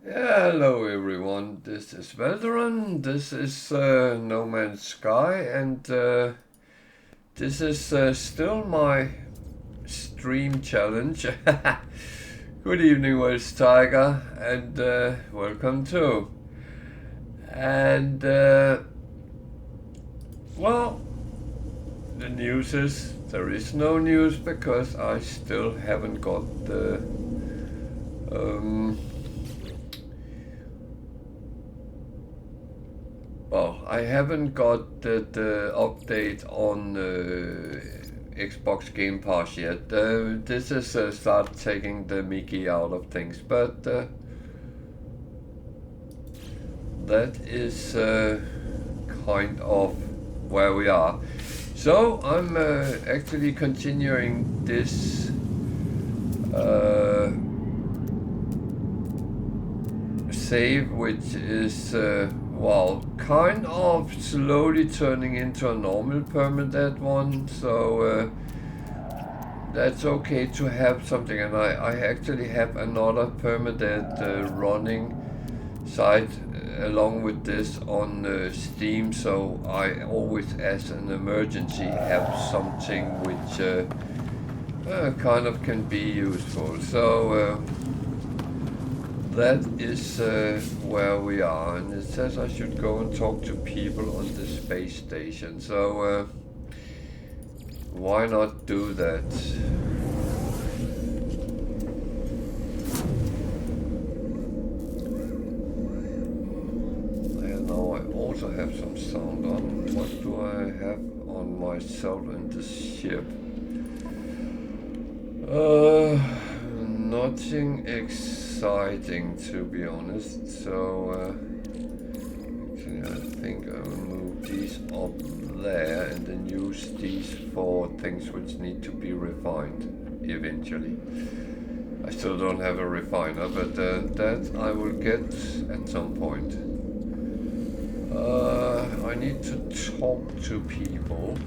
Hello everyone, this is Veteran, this is No Man's Sky, and this is still my stream challenge. Good evening, Welsh Tiger, and welcome too. And well, the news is there is no news because I still haven't got the well, I haven't got the update on Xbox Game Pass yet. This is start taking the Mickey out of things, but that is kind of where we are. So I'm actually continuing this save, which is well, kind of slowly turning into a normal permadeath one, so that's okay to have something. And I actually have another permadeath running site along with this on Steam, so I always, as an emergency, have something which kind of can be useful. So that is where we are, and it says I should go and talk to people on the space station, so why not do that? And now I also have some sound on. What do I have on myself in the ship? Nothing exciting, to be honest, so actually I think I will move these up there and then use these for things which need to be refined eventually. I still don't have a refiner, but that I will get at some point. I need to talk to people.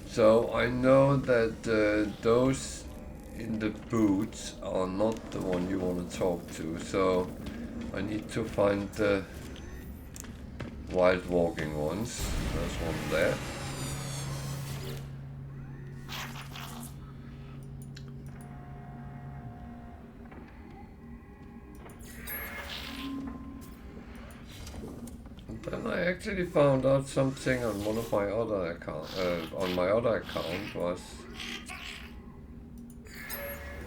So I know that those in the boots are not the one you want to talk to, so I need to find the wild walking ones. There's one there. And then I actually found out something on one of my other account was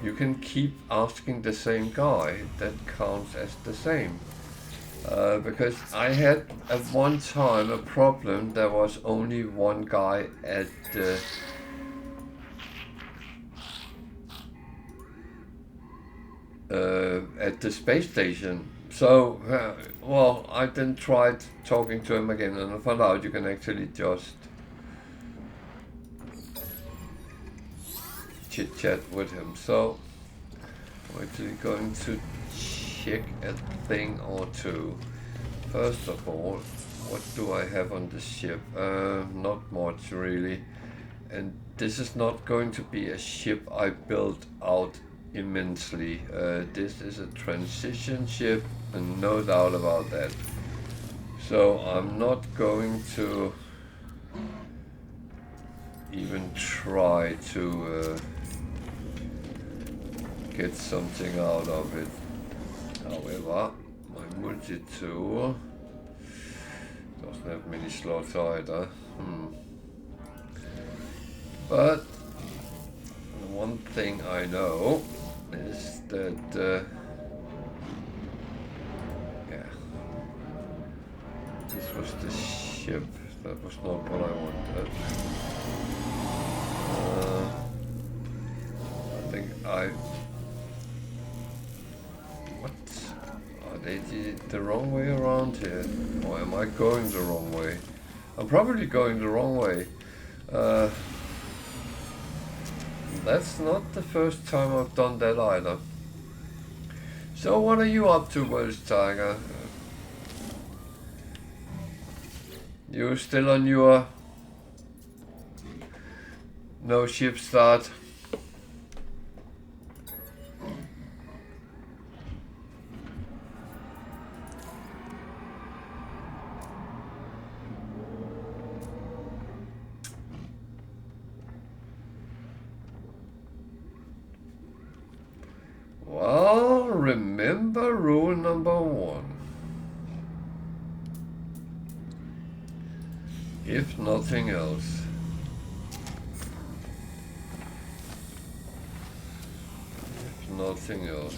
you can keep asking the same guy, that counts as the same. Because I had at one time a problem, there was only one guy at the space station. So, well, I then tried talking to him again, and I found out you can actually just chit chat with him. So I'm actually going to check a thing or two. First of all, what do I have on the ship? Not much really. And this is not going to be a ship I built out immensely. This is a transition ship, and no doubt about that. So I'm not going to even try to get something out of it. However, my multi-tool doesn't have many slots either. But one thing I know is that yeah, this was the ship. That was not what I wanted. I think what? Are they the wrong way around here? Or am I going the wrong way? I'm probably going the wrong way. That's not the first time I've done that either. So what are you up to, Welsh Tiger? You still on your no ship start? Well, remember rule number 1. If nothing else. If nothing else.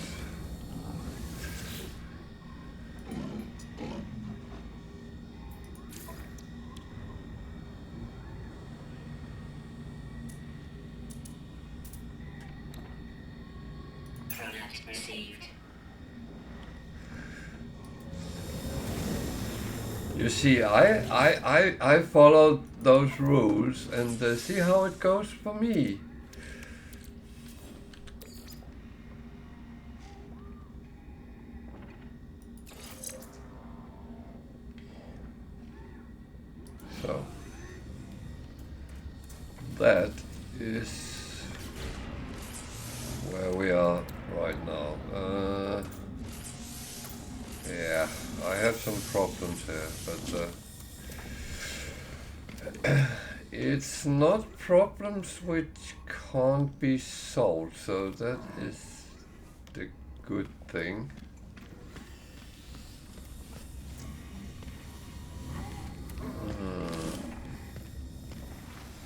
You see, I followed those rules and see how it goes for me. So, that is where we are right now. Yeah, I have some problems here, but it's not problems which can't be solved, so that is the good thing.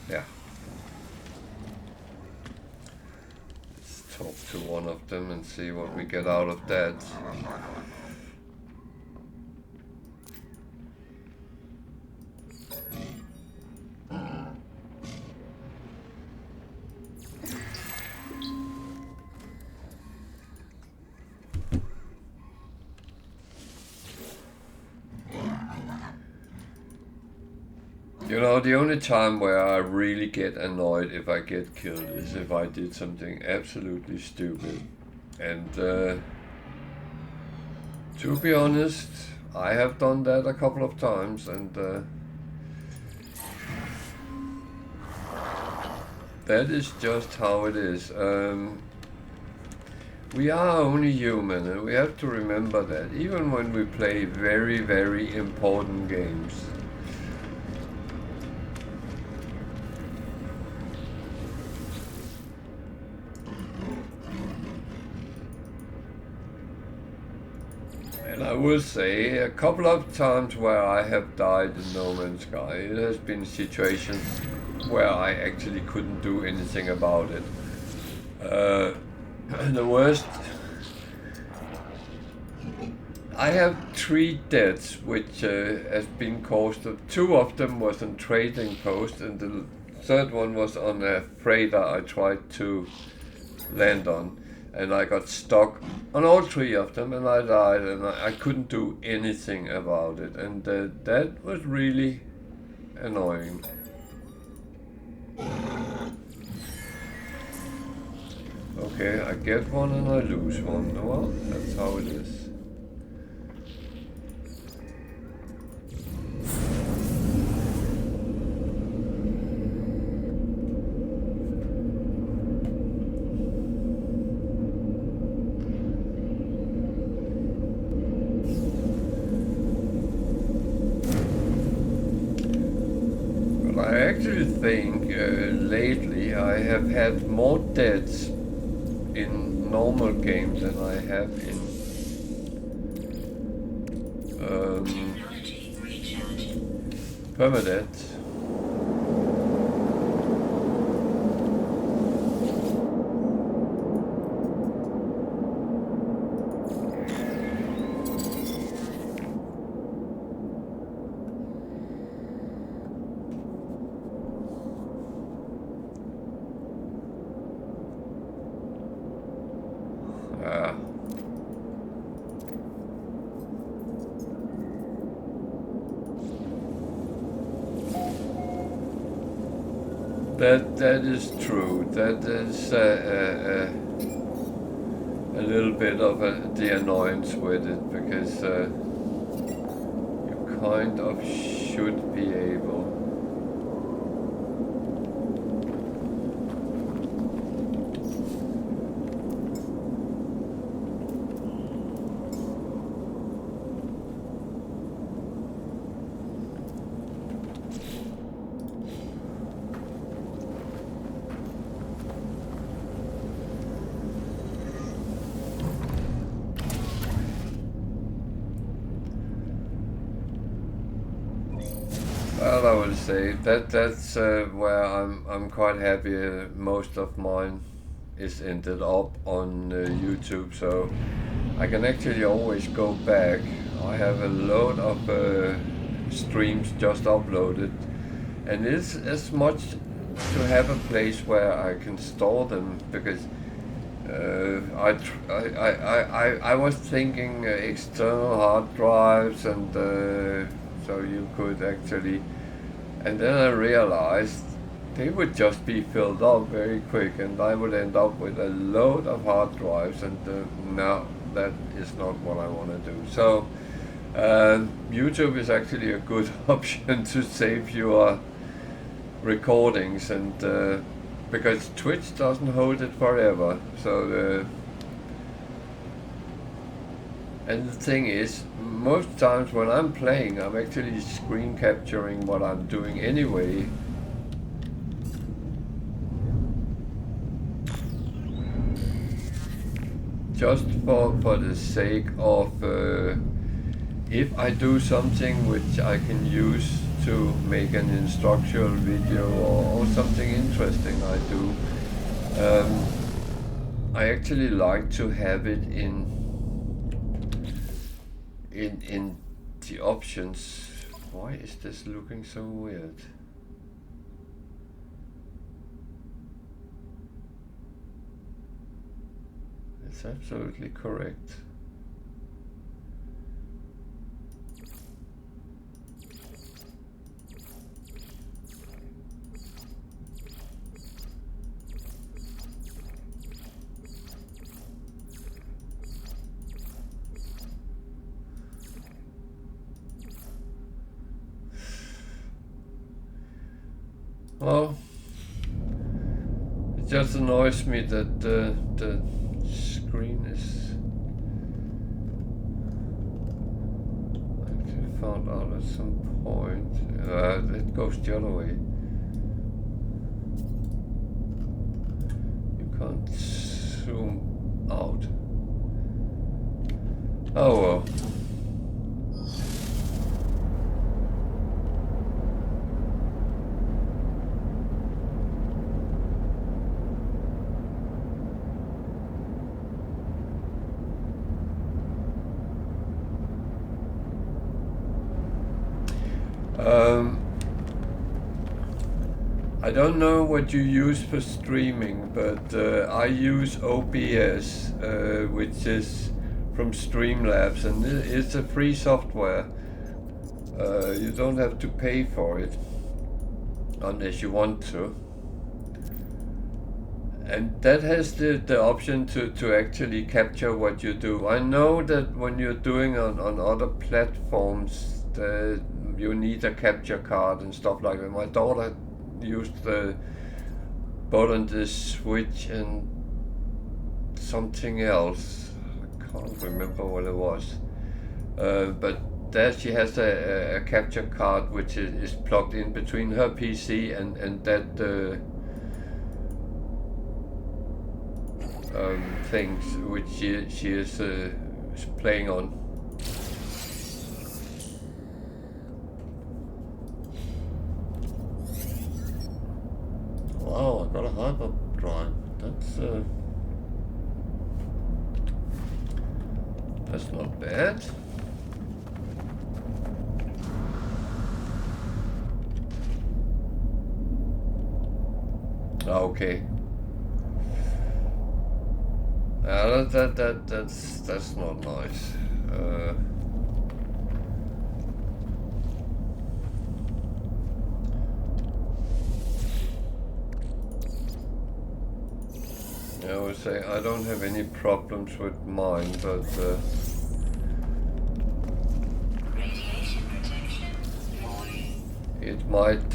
Yeah. Let's talk to one of them and see what we get out of that. You know, the only time where I really get annoyed if I get killed is if I did something absolutely stupid. And to be honest, I have done that a couple of times, and that is just how it is. We are only human, and we have to remember that, even when we play very, very important games. And I will say, a couple of times where I have died in No Man's Sky, it has been situations where I actually couldn't do anything about it. The worst... I have 3 deaths which has been caused. 2 of them was on trading post, and the 3rd one was on a freighter I tried to land on. And I got stuck on all 3 of them, and I died, and I couldn't do anything about it, and that was really annoying. Okay, I get one and I lose one. Well, that's how it is. I actually think lately I have had more deaths in normal games than I have in Permadeath. That is true. That is a little bit of the annoyance with it, because you kind of should be able. will say that's where I'm quite happy. Most of mine is ended up on YouTube, so I can actually always go back. I have a load of streams just uploaded, and it's as much to have a place where I can store them, because I was thinking external hard drives, and so you could actually, and then I realized they would just be filled up very quick, and I would end up with a load of hard drives, and no, that is not what I want to do. So YouTube is actually a good option to save your recordings, and because Twitch doesn't hold it forever. So and the thing is, most times when I'm playing, I'm actually screen capturing what I'm doing anyway. Just for the sake of if I do something which I can use to make an instructional video, or something interesting I do, I actually like to have it in the options. Why is this looking so weird? It's absolutely correct. Well, it just annoys me that the screen is... I actually found out at some point. It goes the other way. You can't zoom out. Oh well. I don't know what you use for streaming, but I use OBS, which is from Streamlabs, and it's a free software. You don't have to pay for it unless you want to. And that has the option to actually capture what you do. I know that when you're doing on other platforms, you need a capture card and stuff like that. My daughter used the button, the switch, and something else. I can't remember what it was. But there she has a capture card which is plugged in between her PC and that things which she is playing on. Wow, I got a hyperdrive. That's not bad. Okay. That's not nice. I would say I don't have any problems with mine, but it might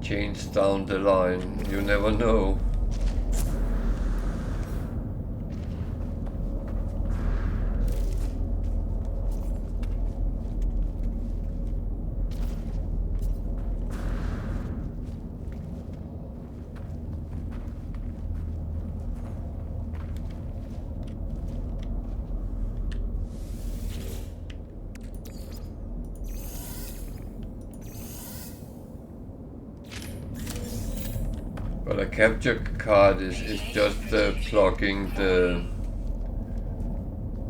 change down the line. You never know. But a capture card is just plugging the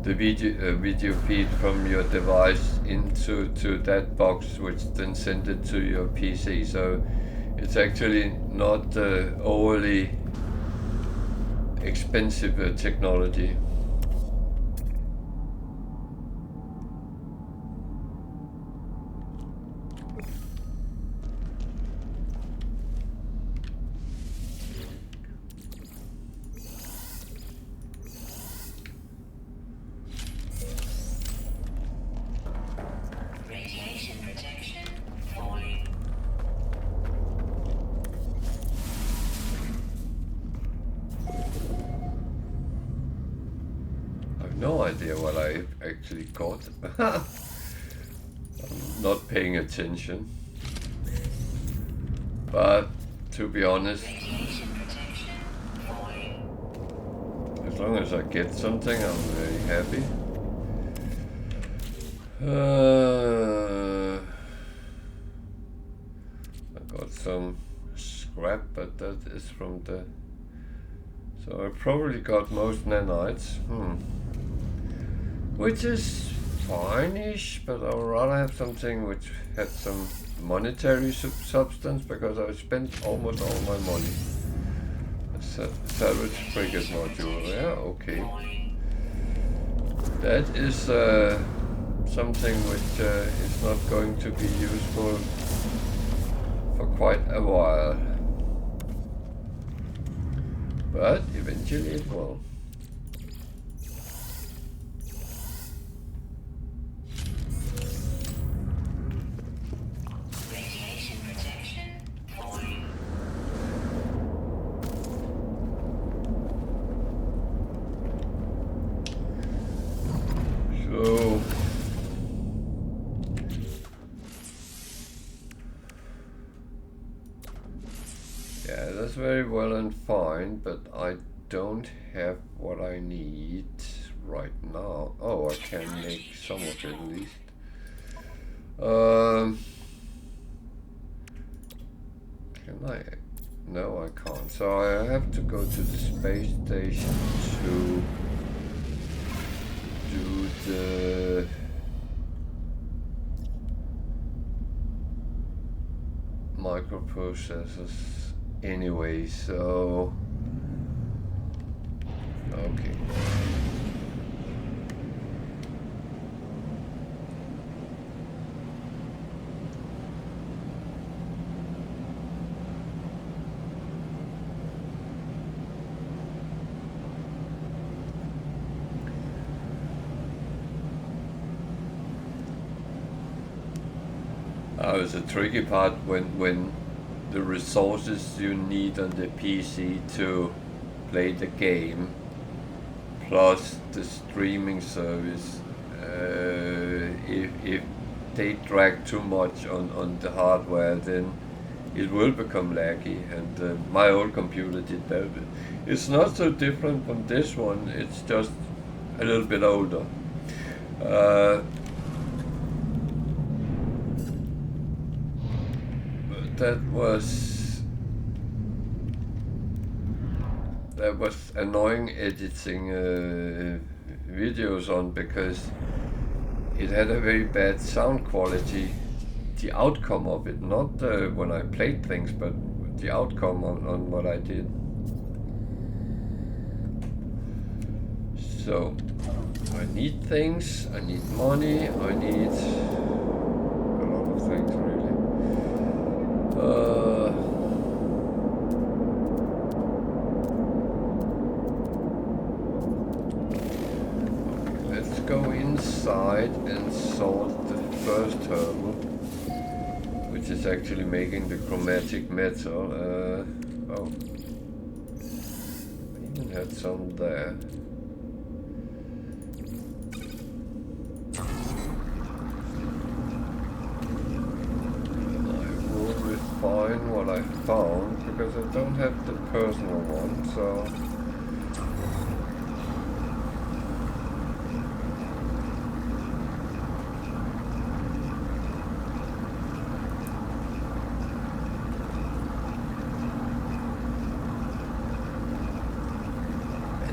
video feed from your device into that box, which then send it to your PC. So it's actually not overly expensive technology. No idea what I actually got. I'm not paying attention. But to be honest, as long as I get something, I'm very happy. I got some scrap, but that is from the... So I probably got most nanites. Which is fine-ish, but I would rather have something which had some monetary substance, because I spent almost all my money. Salvage frigate module, yeah, okay. That is something which is not going to be useful for quite a while. But eventually it will. Very well and fine, but I don't have what I need right now. Oh, I can make some of it at least. Can I? No, I can't. So I have to go to the space station to do the microprocessors anyway, so okay. It's a tricky part when the resources you need on the PC to play the game plus the streaming service, if they drag too much on the hardware, then it will become laggy, and my old computer did that. It's not so different from this one, it's just a little bit older. That was annoying editing videos on, because it had a very bad sound quality. The outcome of it, not when I played things, but the outcome on what I did. So I need things, I need money, I need a lot of things really. Let's go inside and sort the first turbo, which is actually making the chromatic metal. Oh, I even had some there. Find what I found, because I don't have the personal one, so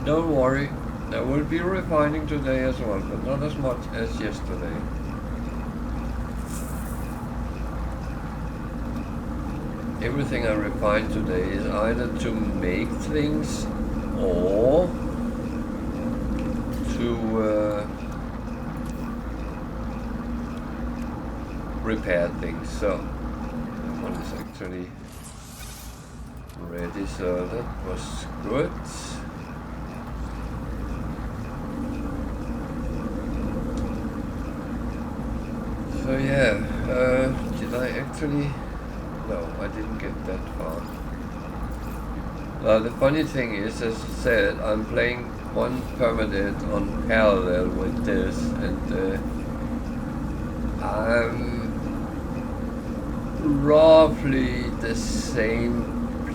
Don't worry, there will be refining today as well, but not as much as yesterday. Everything I refine today is either to make things or to repair things. So that one is actually ready, so that was good. So yeah, did I actually... No, I didn't get that far. The funny thing is, as I said, I'm playing one Permadeath on parallel with this, and I'm roughly the same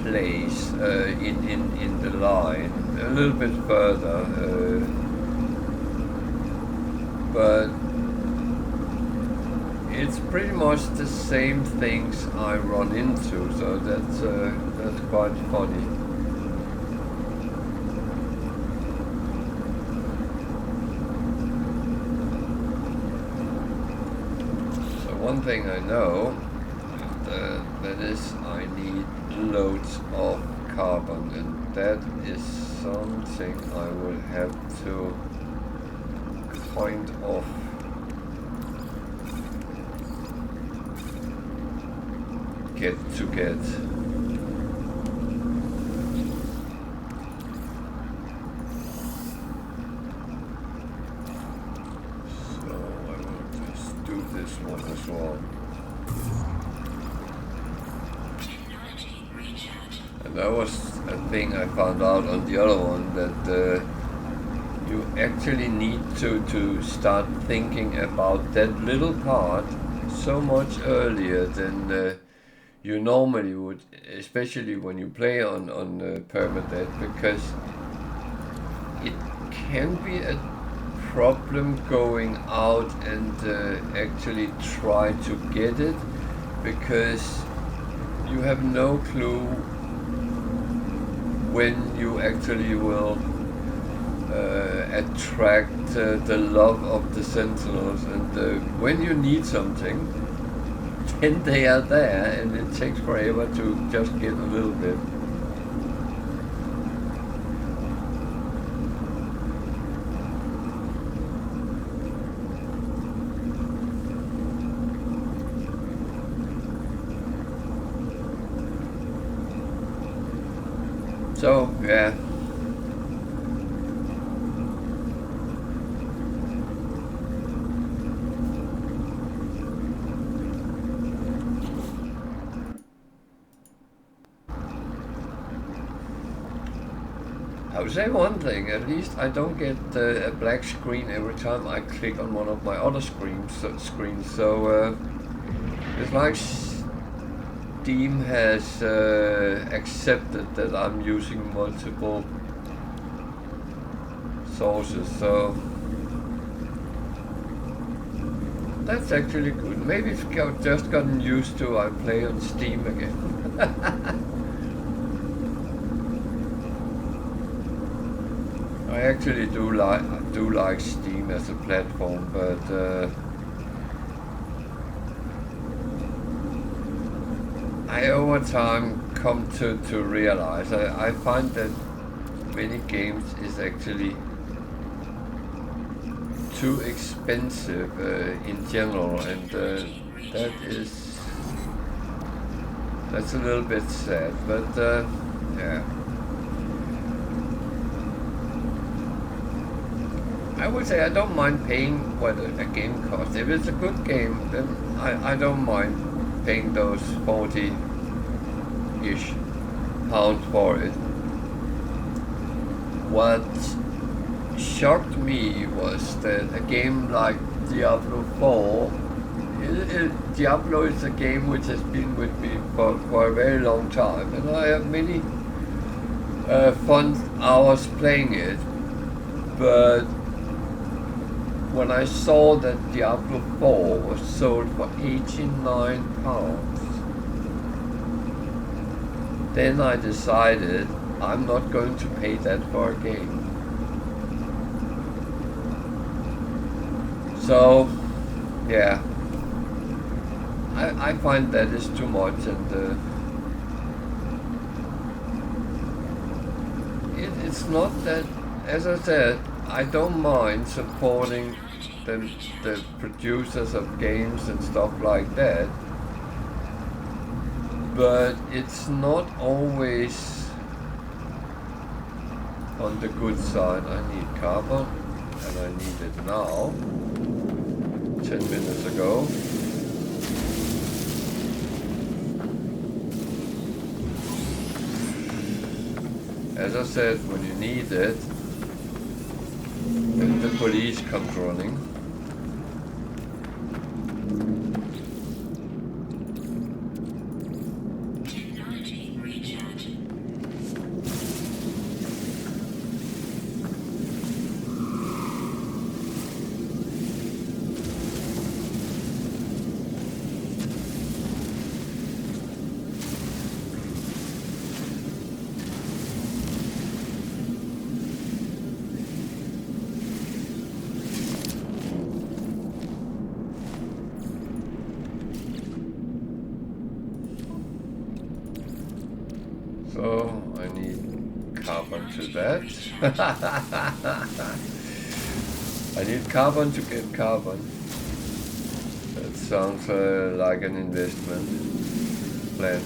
place in the line, a little bit further, but it's pretty much the same things I run into, so that's quite funny. So one thing I know that is I need loads of carbon, and that is something I will have to kind of get. So I will just do this one as well. And that was a thing I found out on the other one, that you actually need to start thinking about that little part so much earlier than you normally would, especially when you play on Permadeath, because it can be a problem going out and actually try to get it, because you have no clue when you actually will attract the love of the Sentinels, and when you need something, then they are there, and it takes forever to just get a little bit. So, yeah. I would say one thing, at least I don't get a black screen every time I click on one of my other screens. So it's like Steam has accepted that I'm using multiple sources, so that's actually good. Maybe it's just gotten used to I play on Steam again. I actually do like Steam as a platform, but I over time come to realize I find that many games is actually too expensive in general, and that's a little bit sad, but yeah. I would say I don't mind paying what a game costs. If it's a good game, then I don't mind paying those 40-ish pounds for it. What shocked me was that a game like Diablo 4, Diablo is a game which has been with me for a very long time, and I have many fun hours playing it, but when I saw that Diablo 4 was sold for £89, then I decided I'm not going to pay that for a game. So, yeah, I find that is too much, and it's not that, as I said, I don't mind supporting the producers of games and stuff like that, but it's not always on the good side. I need carbon, and I need it now, 10 minutes ago. As I said, when you need it, then the police comes running. So I need carbon to that. I need carbon to get carbon. That sounds like an investment plan.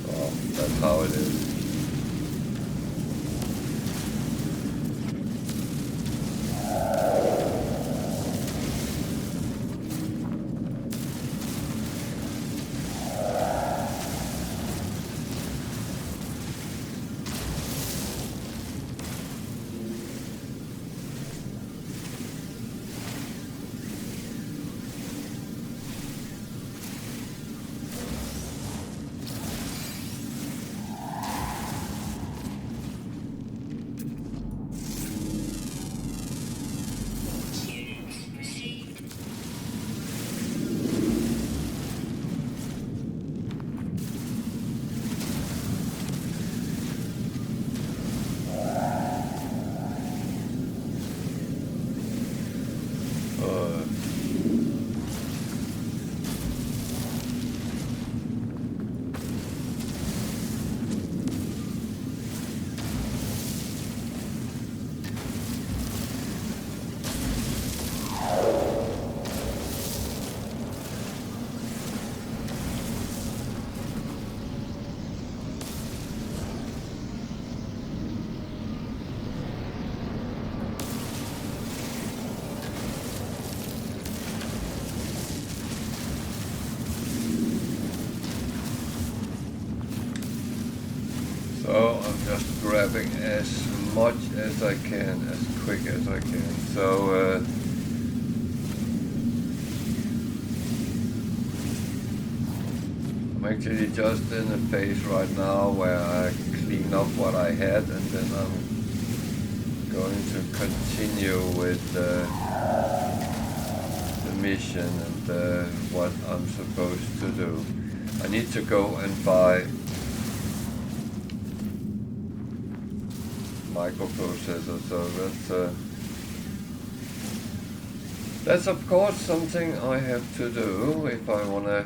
Oh, that's how it is. So I'm just grabbing as much as I can, as quick as I can. So I'm actually just in a phase right now where I clean up what I had, and then I'm going to continue with the mission and what I'm supposed to do. I need to go and buy microprocessor, so that's of course something I have to do if I want to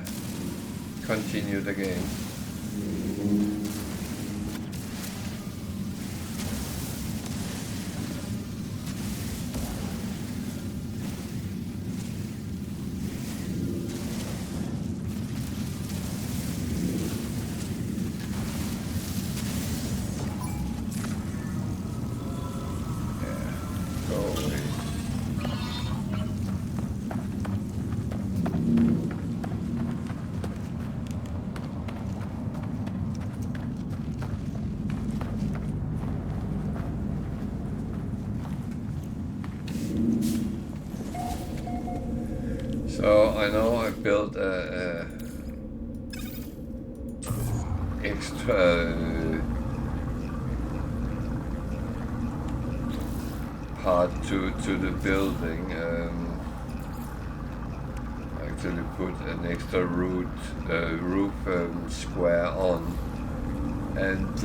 continue the game. So I know I built a extra part to the building. Actually put an extra roof square on, And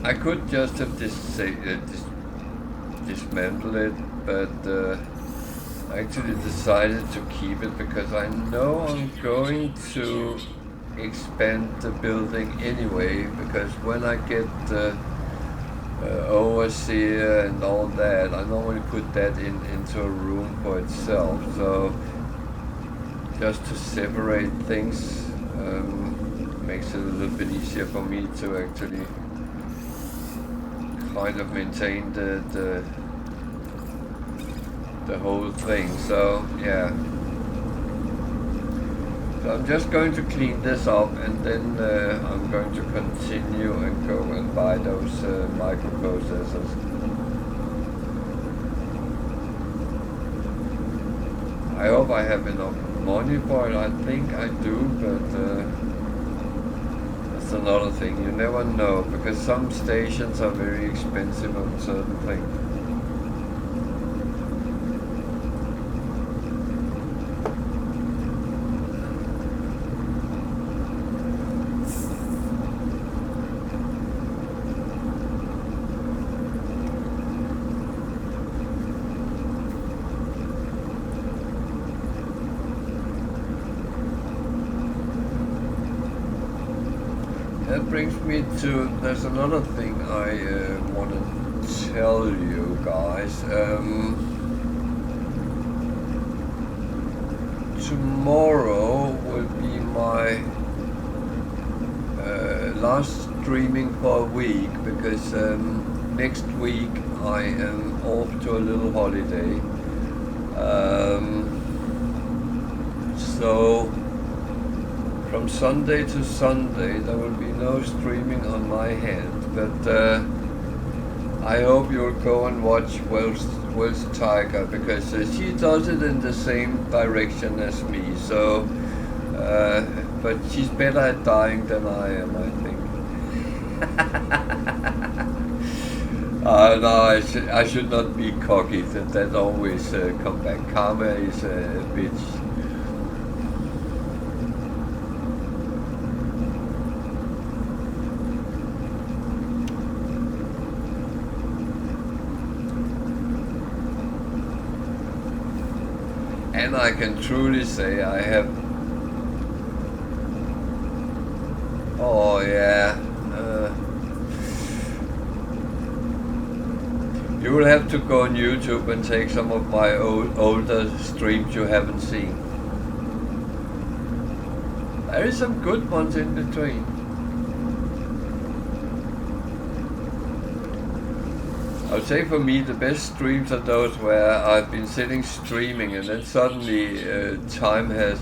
I could just have dismantled it, but I actually decided to keep it because I know I'm going to expand the building anyway, because when I get the overseer and all that, I normally put that into a room for itself. So just to separate things makes it a little bit easier for me to actually kind of maintain the whole thing. So yeah, so I'm just going to clean this up, and then I'm going to continue and go and buy those microprocessors. I hope I have enough money for it. I think I do, but that's another thing. You never know, because some stations are very expensive on certain things. That brings me to, there's another thing I want to tell you guys. Tomorrow will be my last streaming for a week, because next week I am off to a little holiday. So from Sunday to Sunday there will be no streaming on my hand, but I hope you'll go and watch Welsh Tiger, because she does it in the same direction as me. So, but she's better at dying than I am, I think. No, I should not be cocky. That always come back. Karma is a bitch. And I can truly say I have. Oh yeah. You will have to go on YouTube and take some of my older streams you haven't seen. There is some good ones in between. I would say for me the best streams are those where I've been sitting streaming and then suddenly time has...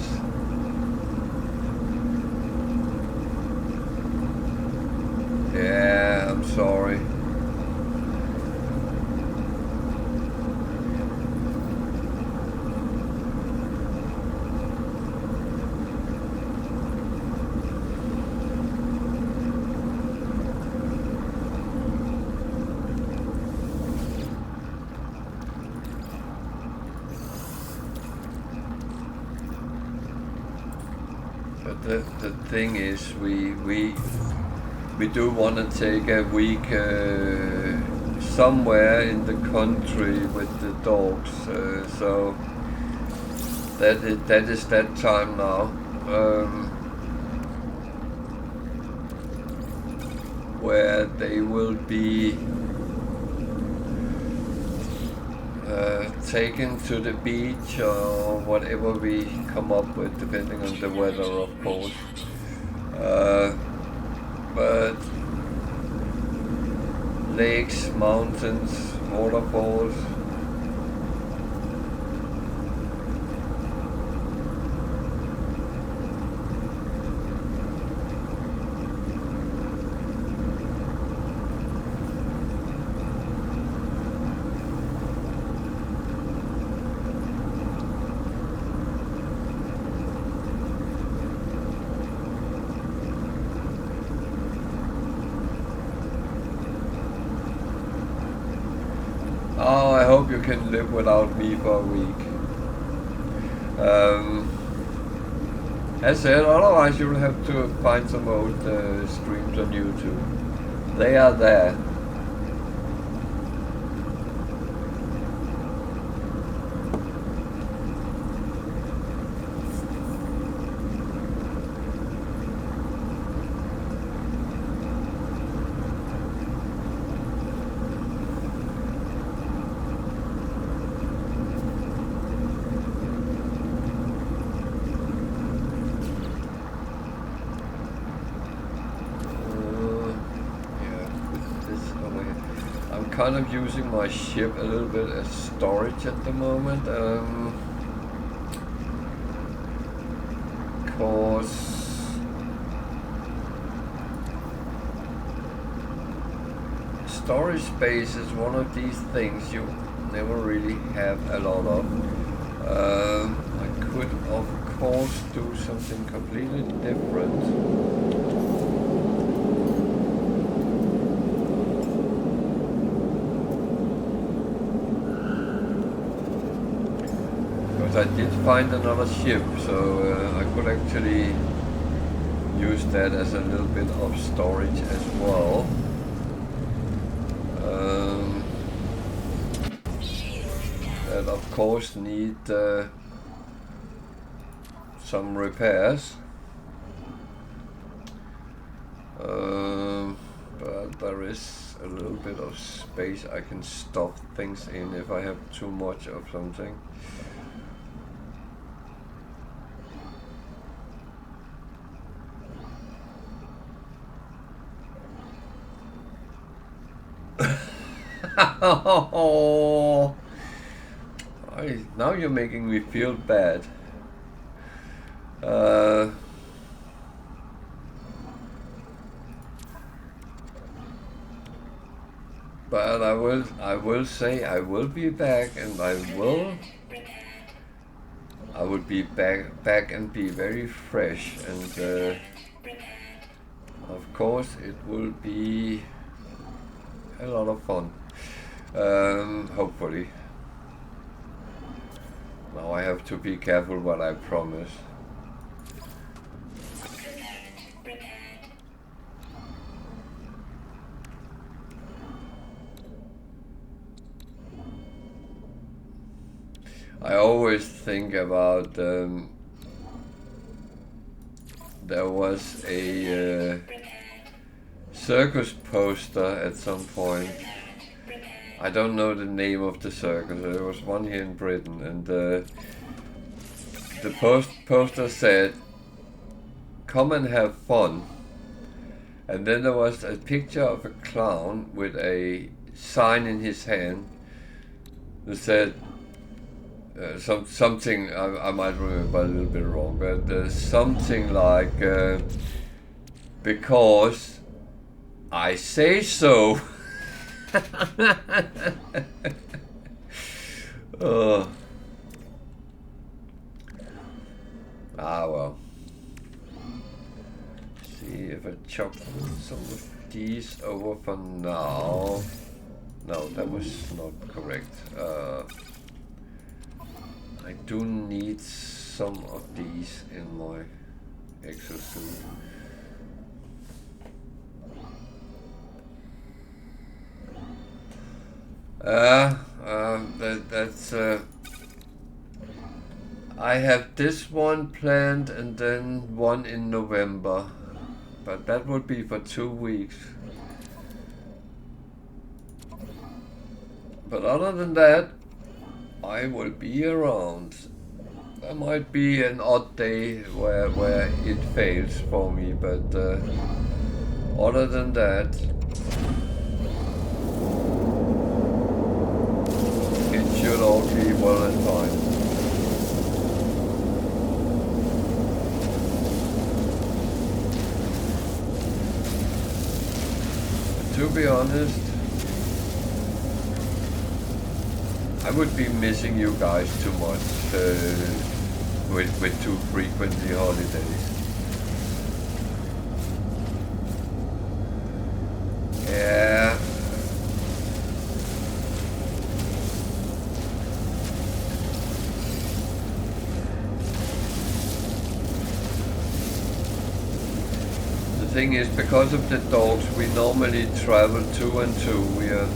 Yeah, I'm sorry. The thing is, we do want to take a week somewhere in the country with the dogs, so that is that time now, where they will be taken to the beach or whatever we come up with, depending on the weather, of course. But lakes, mountains, waterfalls. Oh, I hope you can live without me for a week. As said, otherwise you'll have to find some old streams on YouTube. They are there. Kind of using my ship a little bit as storage at the moment, cause storage space is one of these things you never really have a lot of. I could of course do something completely different. I did find another ship, so I could actually use that as a little bit of storage as well. That of course need some repairs, but there is a little bit of space I can stuff things in if I have too much of something. Oh, now you're making me feel bad. But I will say I will be back, and I will be back and be very fresh, and of course it will be a lot of fun. Hopefully. Now I have to be careful what I promise. I always think about there was a circus poster at some point. I don't know the name of the circus. There was one here in Britain, and the poster said, "Come and have fun." And then there was a picture of a clown with a sign in his hand that said something, I might remember a little bit wrong, but something like, "Because I say so." Well. See if I chop some of these over for now. No, that was not correct. I do need some of these in my exosuit. That's I have this one planned and then one in November, but that would be for 2 weeks. But other than that, I will be around. There might be an odd day where it fails for me, but other than that, it should all be well and fine. To be honest, I would be missing you guys too much with too frequently holidays. Yeah. thing is, because of the dogs, we normally travel 2 and 2. We are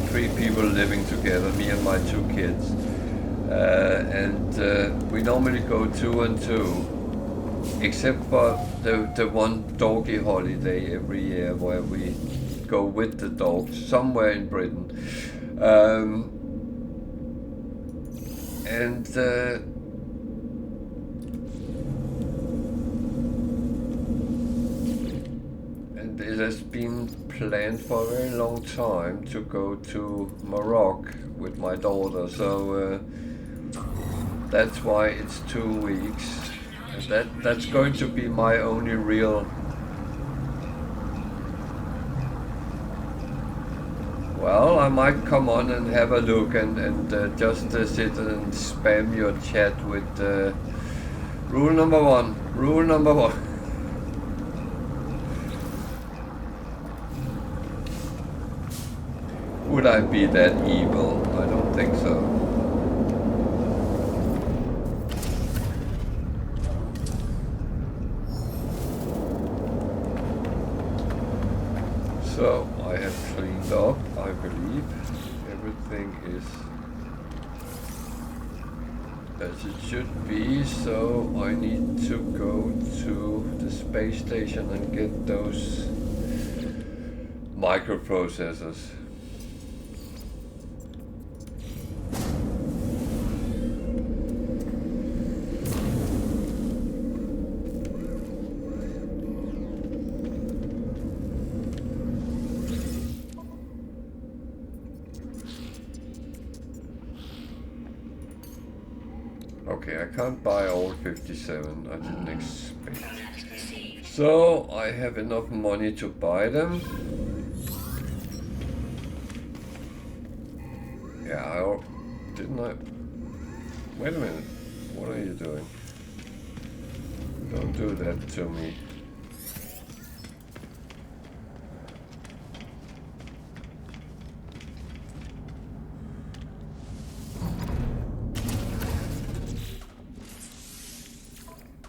3 people living together, me and my 2 kids. We normally go 2 and 2, except for the one doggy holiday every year where we go with the dogs somewhere in Britain. And it has been planned for a very long time to go to Morocco with my daughter, so that's why it's 2 weeks. And that's going to be my only real... Well, I might come on and have a look and just sit and spam your chat with rule number 1. Rule number 1. Would I be that evil? I don't think so. So, I have cleaned up, I believe. Everything is as it should be, so I need to go to the space station and get those microprocessors. Okay, I can't buy all 57, I didn't expect. So, I have enough money to buy them. Yeah, didn't I? Wait a minute, what are you doing? Don't do that to me.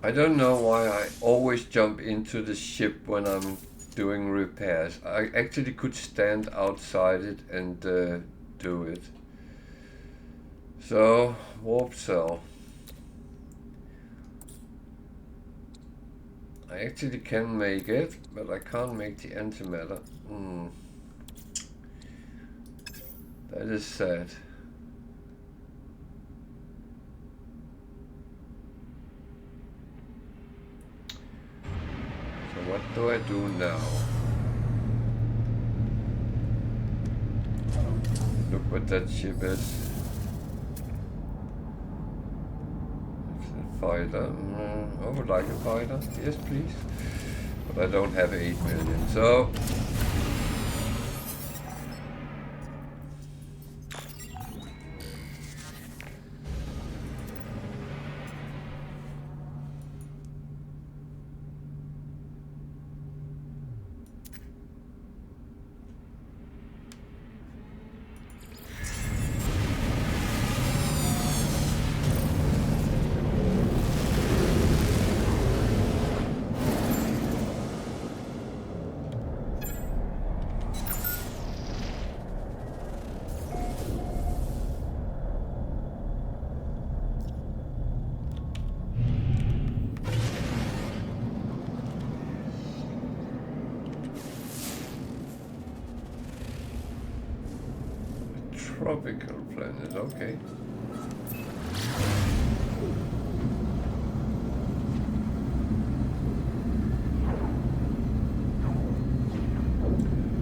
I don't know why I always jump into the ship when I'm doing repairs. I actually could stand outside it and do it. So, warp cell. I actually can make it, but I can't make the antimatter. That is sad. What do I do now? Look what that ship is. It's a fighter. I would like a fighter. Yes, please. But I don't have 8 million, so... Tropical planet, okay.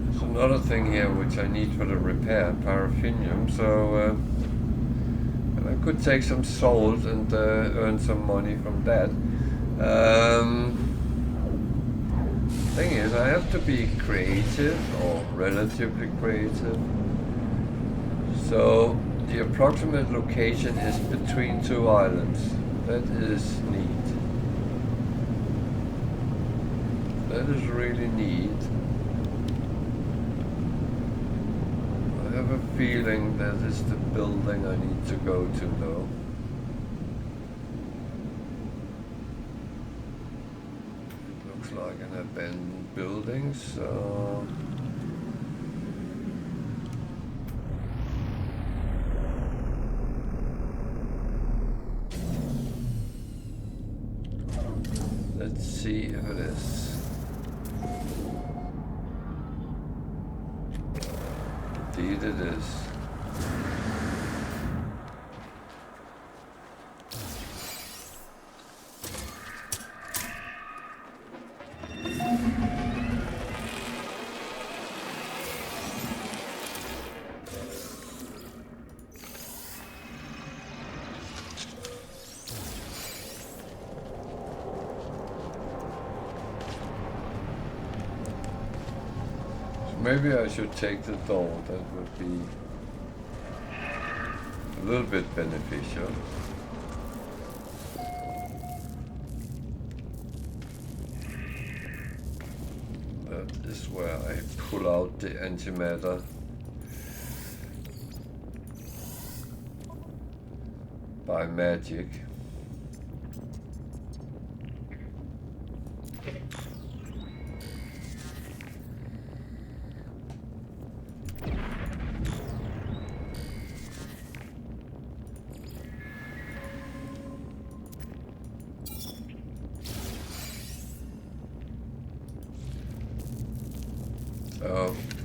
There's another thing here which I need for the repair, paraffinium, so and I could take some salt and earn some money from that. Thing is, I have to be creative, or relatively creative. So, the approximate location is between 2 islands. That is neat. That is really neat. I have a feeling that is the building I need to go to, though. Looks like an abandoned building, so... Let's see if it is. Indeed it is. Maybe I should take the door, that would be a little bit beneficial. That is where I pull out the antimatter. By magic.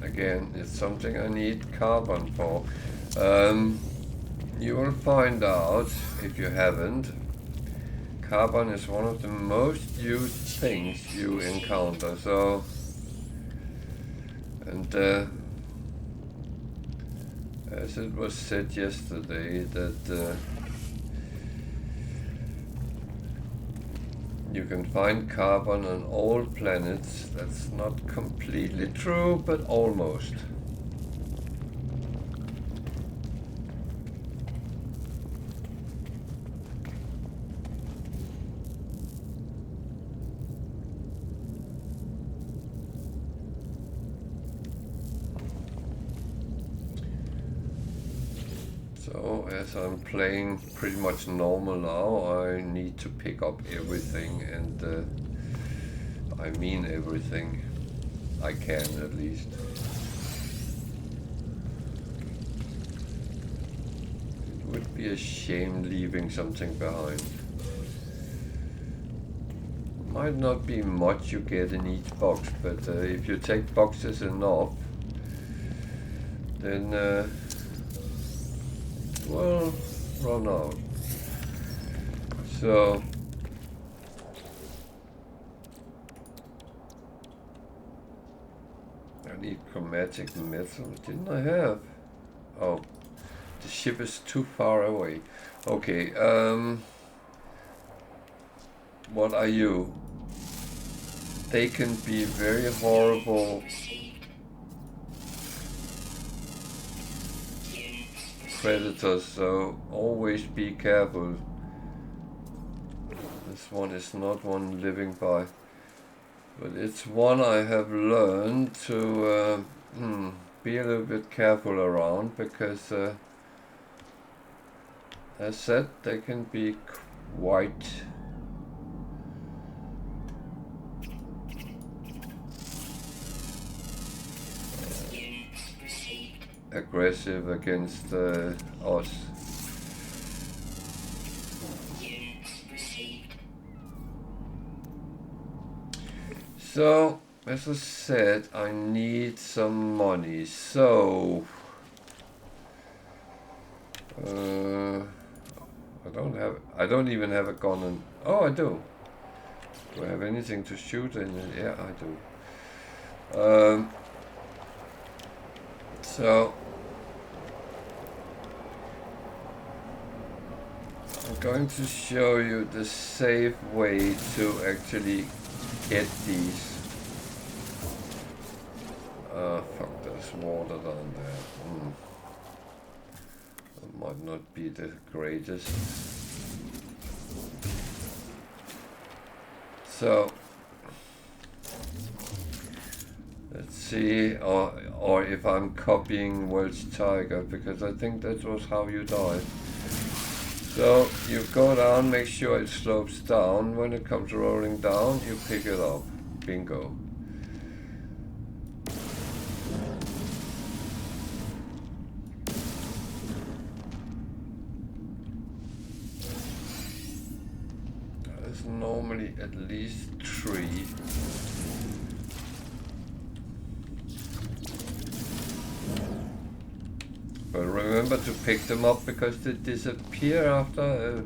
Again, it's something I need carbon for. You will find out, if you haven't, carbon is one of the most used things you encounter, so... And as it was said yesterday, that you can find carbon on all planets. That's not completely true, but almost. So, as I'm playing pretty much normal now, I need to pick up everything, and I mean everything. I can, at least. It would be a shame leaving something behind. Might not be much you get in each box, but if you take boxes enough, then well, run out. So I need chromatic metal. Didn't I have? Oh, the ship is too far away. Okay, what are you? They can be very horrible predators, so always be careful. This one is not one living by, but it's one I have learned to be a little bit careful around, because as said, they can be quite aggressive against us. So, as I said, I need some money. So, I don't even have a gun. And oh, I do. Do I have anything to shoot in it? Yeah, I do. So I'm going to show you the safe way to actually get these. Fuck, there's water down there. That might not be the greatest. So let's see, or if I'm copying Welsh Tiger, because I think that was how you died. So you go down, make sure it slopes down. When it comes rolling down, you pick it up. Bingo. There's normally at least 3. But remember to pick them up because they disappear after a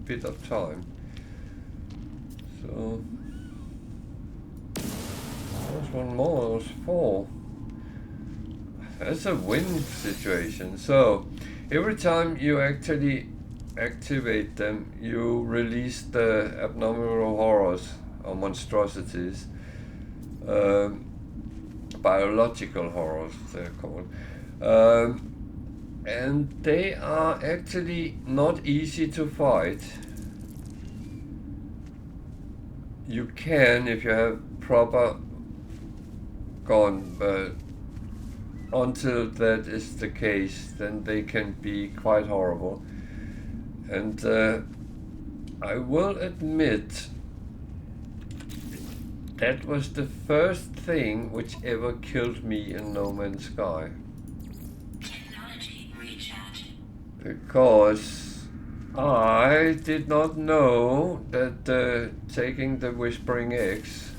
bit of time. So there's one more, there's 4. That's a win situation. So every time you actually activate them, you release the abnormal horrors or monstrosities, biological horrors they're called. And they are actually not easy to fight. You can if you have proper gun, but until that is the case, then they can be quite horrible. And I will admit that was the first thing which ever killed me in No Man's Sky. Because I did not know that taking the Whispering Eggs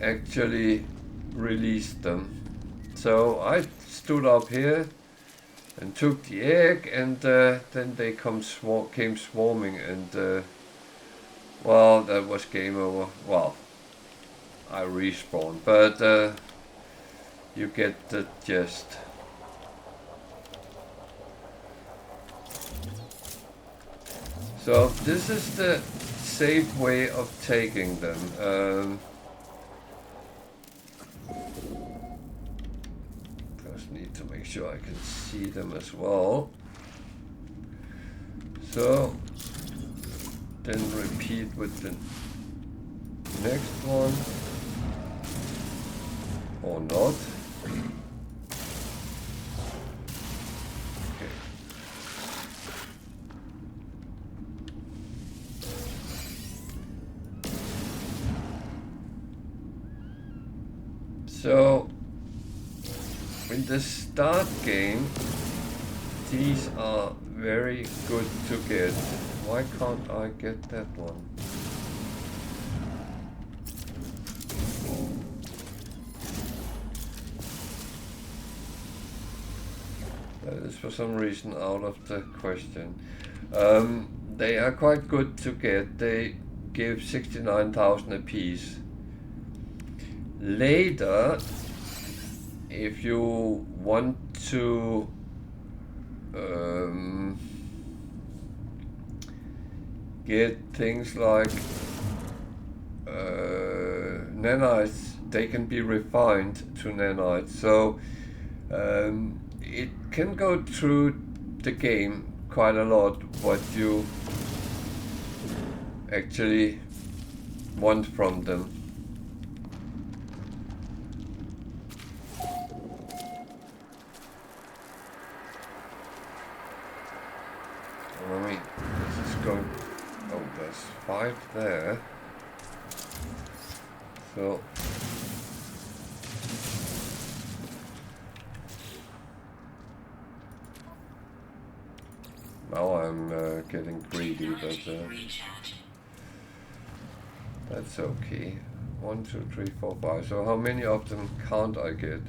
actually released them. So I stood up here and took the egg, and then they came swarming, and well, that was game over. Well, I respawned, but you get the gist. So this is the safe way of taking them. Just need to make sure I can see them as well. So then repeat with the next one, or not. Okay. So in the start game, these are very good to get. Why can't I get that one? That is for some reason out of the question. They are quite good to get. They give 69,000 apiece. Later, if you want to get things like nanites, they can be refined to nanites. So it can go through the game quite a lot what you actually want from them. I mean, this is going. Oh, there's 5 there. So now I'm getting greedy, but that's okay. 1, 2, 3, 4, 5. So how many of them can't I get?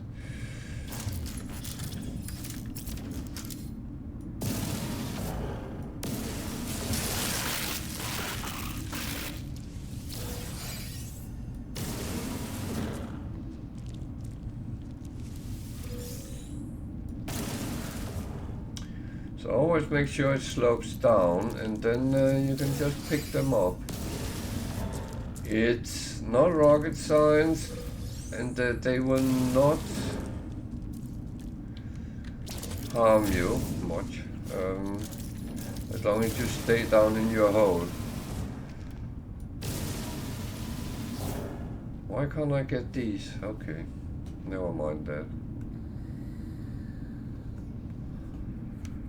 So always make sure it slopes down, and then you can just pick them up. It's not rocket science, and they will not harm you much, as long as you stay down in your hole. Why can't I get these? Okay, never mind that.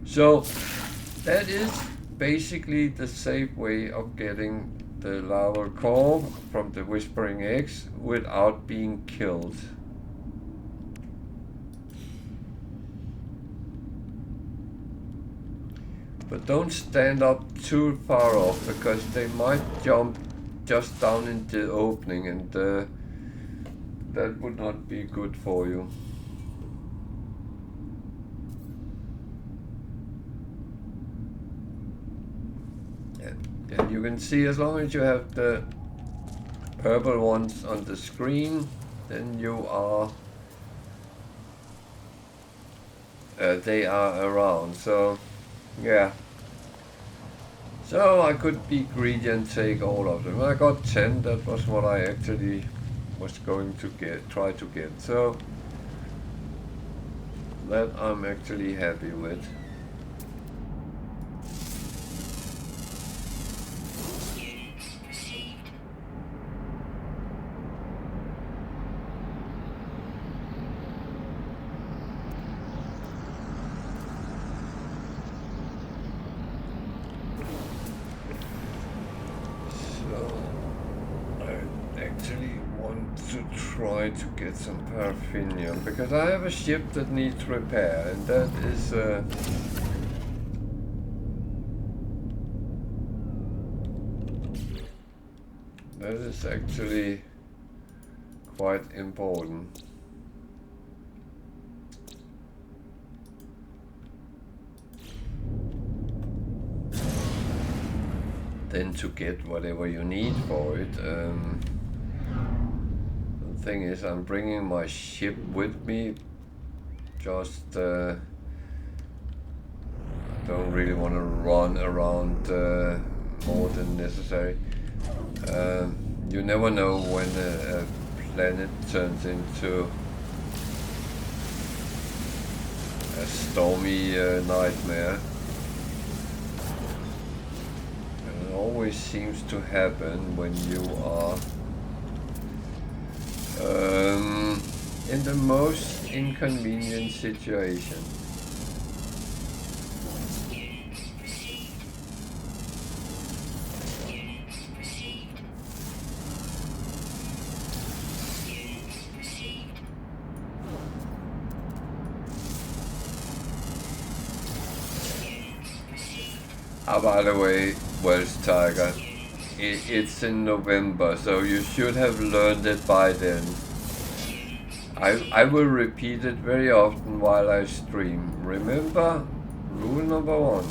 So that is basically the safe way of getting the larval core from the whispering eggs without being killed. But don't stand up too far off, because they might jump just down in the opening, and that would not be good for you. And you can see, as long as you have the purple ones on the screen, then you are they are around. So yeah, so I could be greedy and take all of them. I got 10. That was what I actually was going to try to get, so that I'm actually happy with. Try to get some paraffinium, because I have a ship that needs repair, and that is actually quite important. Then to get whatever you need for it. Thing is, I'm bringing my ship with me. Just I don't really want to run around more than necessary. You never know when a planet turns into a stormy nightmare. And it always seems to happen when you are in the most inconvenient situation. By the way, Welsh Tiger, it's in November, so you should have learned it by then. I will repeat it very often while I stream. Remember, rule number 1.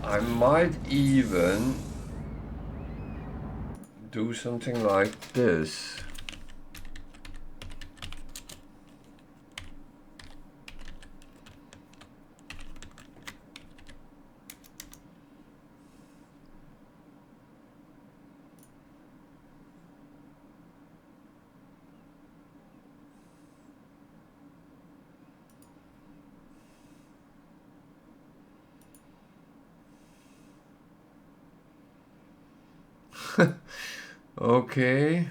I might even do something like this. Okay.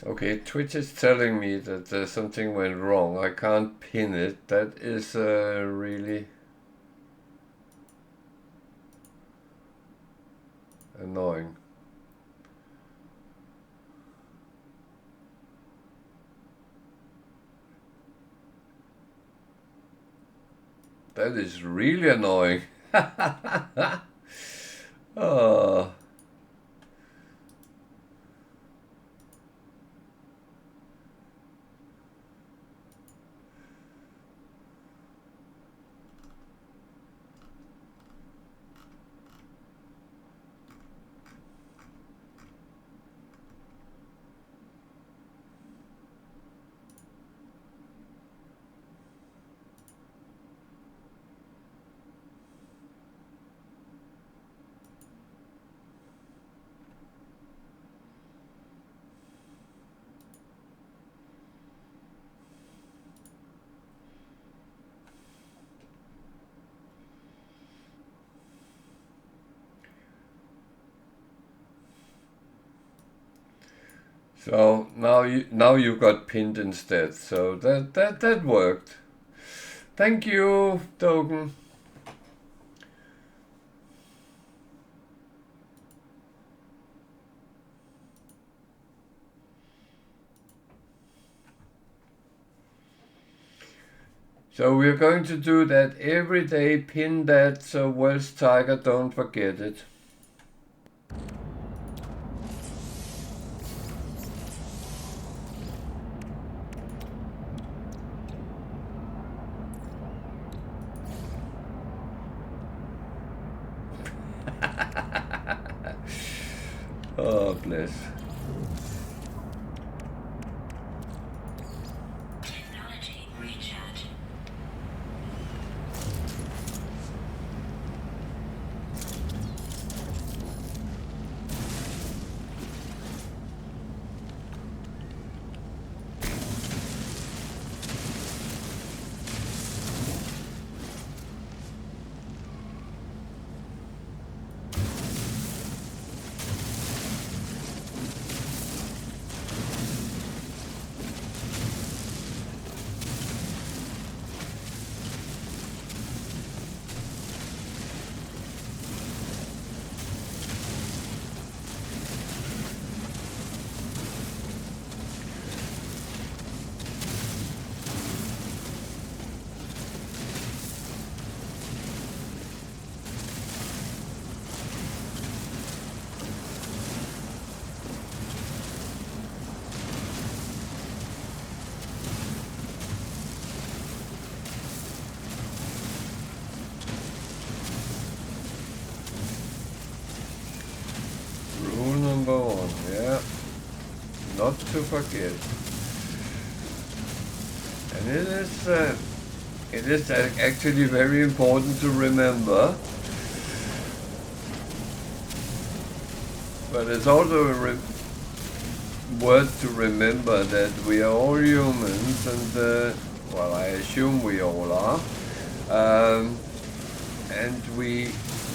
Okay, Twitch is telling me that something went wrong. I can't pin it. That is really annoying. That is really annoying. Oh. So now you got pinned instead. So that worked. Thank you, Token. So we're going to do that every day, pin that so Welsh Tiger don't forget it. Oh, bless. Technology recharge. Rule number 1, yeah. Not to forget. And it is actually very important to remember. But it's also a word to remember that we are all humans, and well, I assume we all are, and we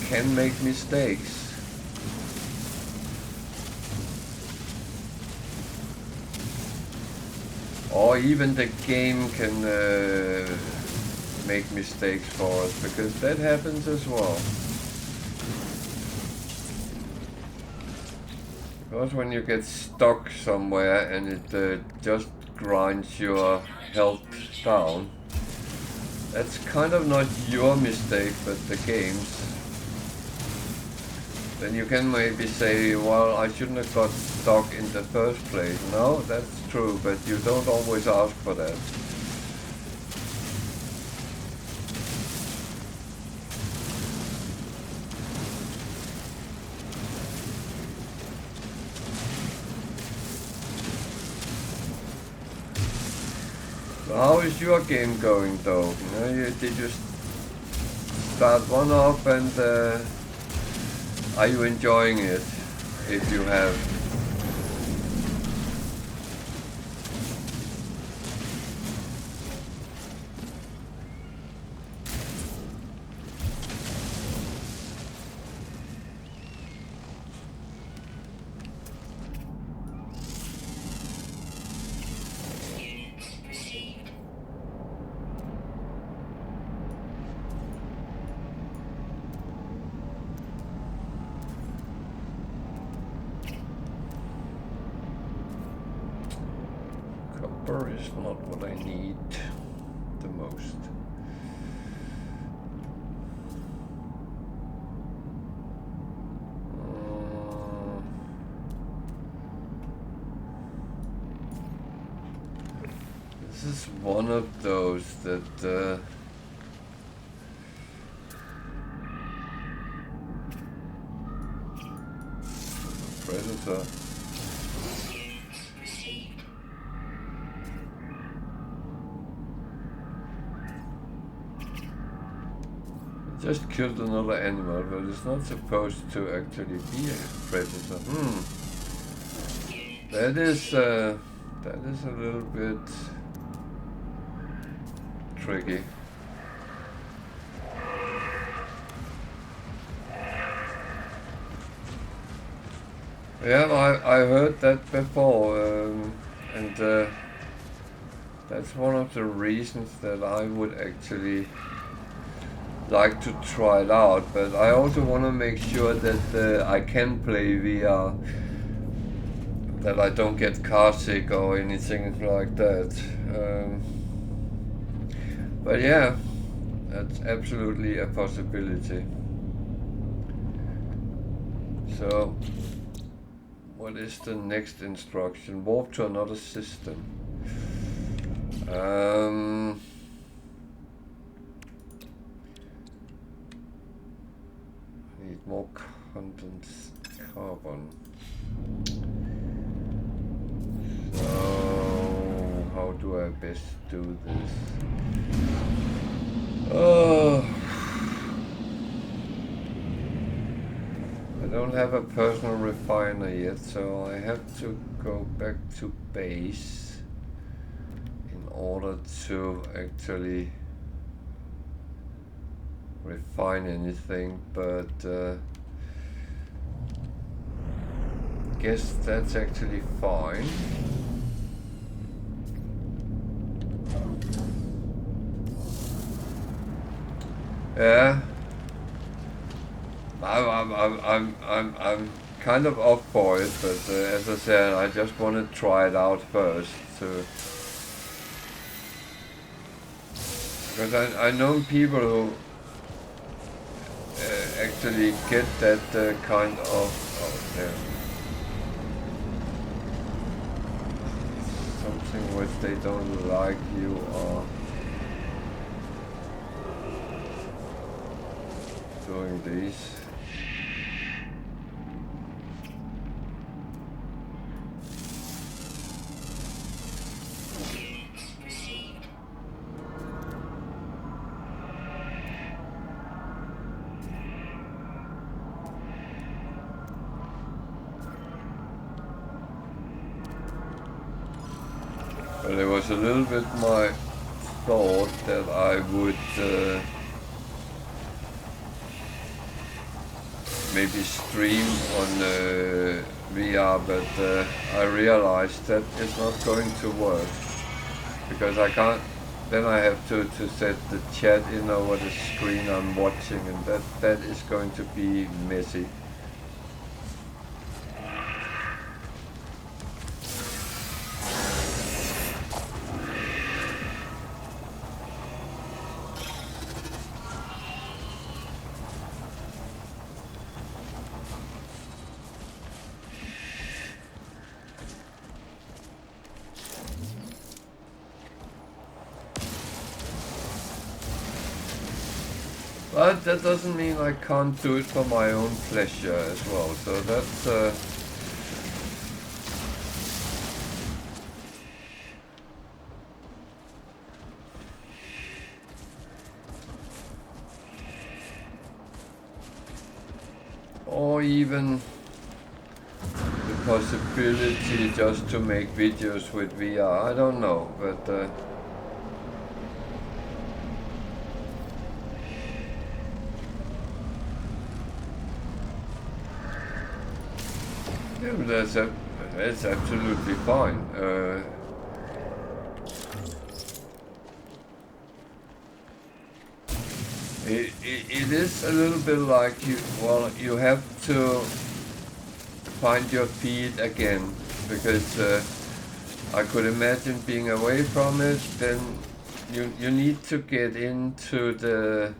can make mistakes. Or even the game can make mistakes for us, because that happens as well. Because when you get stuck somewhere and it just grinds your health down, that's kind of not your mistake, but the game's. Then you can maybe say, well, I shouldn't have got stuck in the first place. No, that's true, but you don't always ask for that. So how is your game going though? Did you start one up, and are you enjoying it, if you have? Copper is not what I need the most. This is one of those that Predator. Just killed another animal, but it's not supposed to actually be a predator. That is a little bit tricky. Yeah, I heard that before, and that's one of the reasons that I would actually like to try it out. But I also want to make sure that I can play VR, that I don't get car sick or anything like that. But yeah, that's absolutely a possibility. So, what is the next instruction? Warp to another system. Need more condensed carbon. So, how do I best do this? I don't have a personal refiner yet, so I have to go back to base in order to actually refine anything, but guess that's actually fine. Yeah, I'm kind of up for it, but as I said, I just want to try it out first, because I know people who actually get that kind of something which they don't like. You are doing these. But it was a little bit my thought that I would maybe stream on VR, but I realized that it's not going to work, because I can't. Then I have to set the chat in over the screen I'm watching, and that is going to be messy. But that doesn't mean I can't do it for my own pleasure as well. So that's or even the possibility just to make videos with VR. I don't know, but yeah, that's absolutely fine. It is a little bit like you have to find your feet again, because I could imagine being away from it, then you need to get into the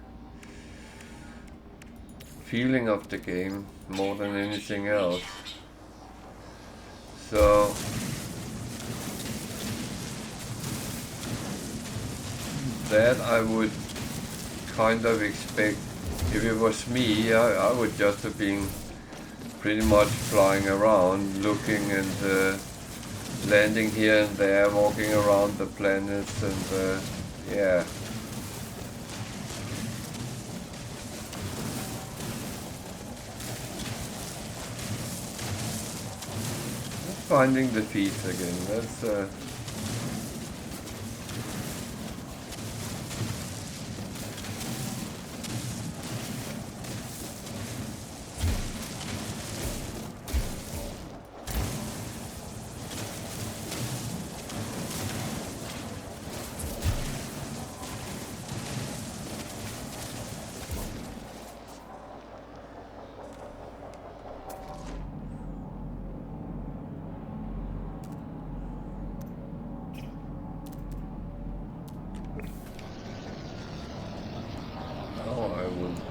feeling of the game more than anything else. So that I would kind of expect. If it was me, I would just have been pretty much flying around, looking and landing here and there, walking around the planets, and yeah. Finding the feet again, that's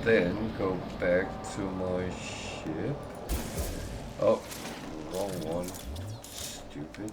then go back to my ship. Oh, wrong one. Stupid.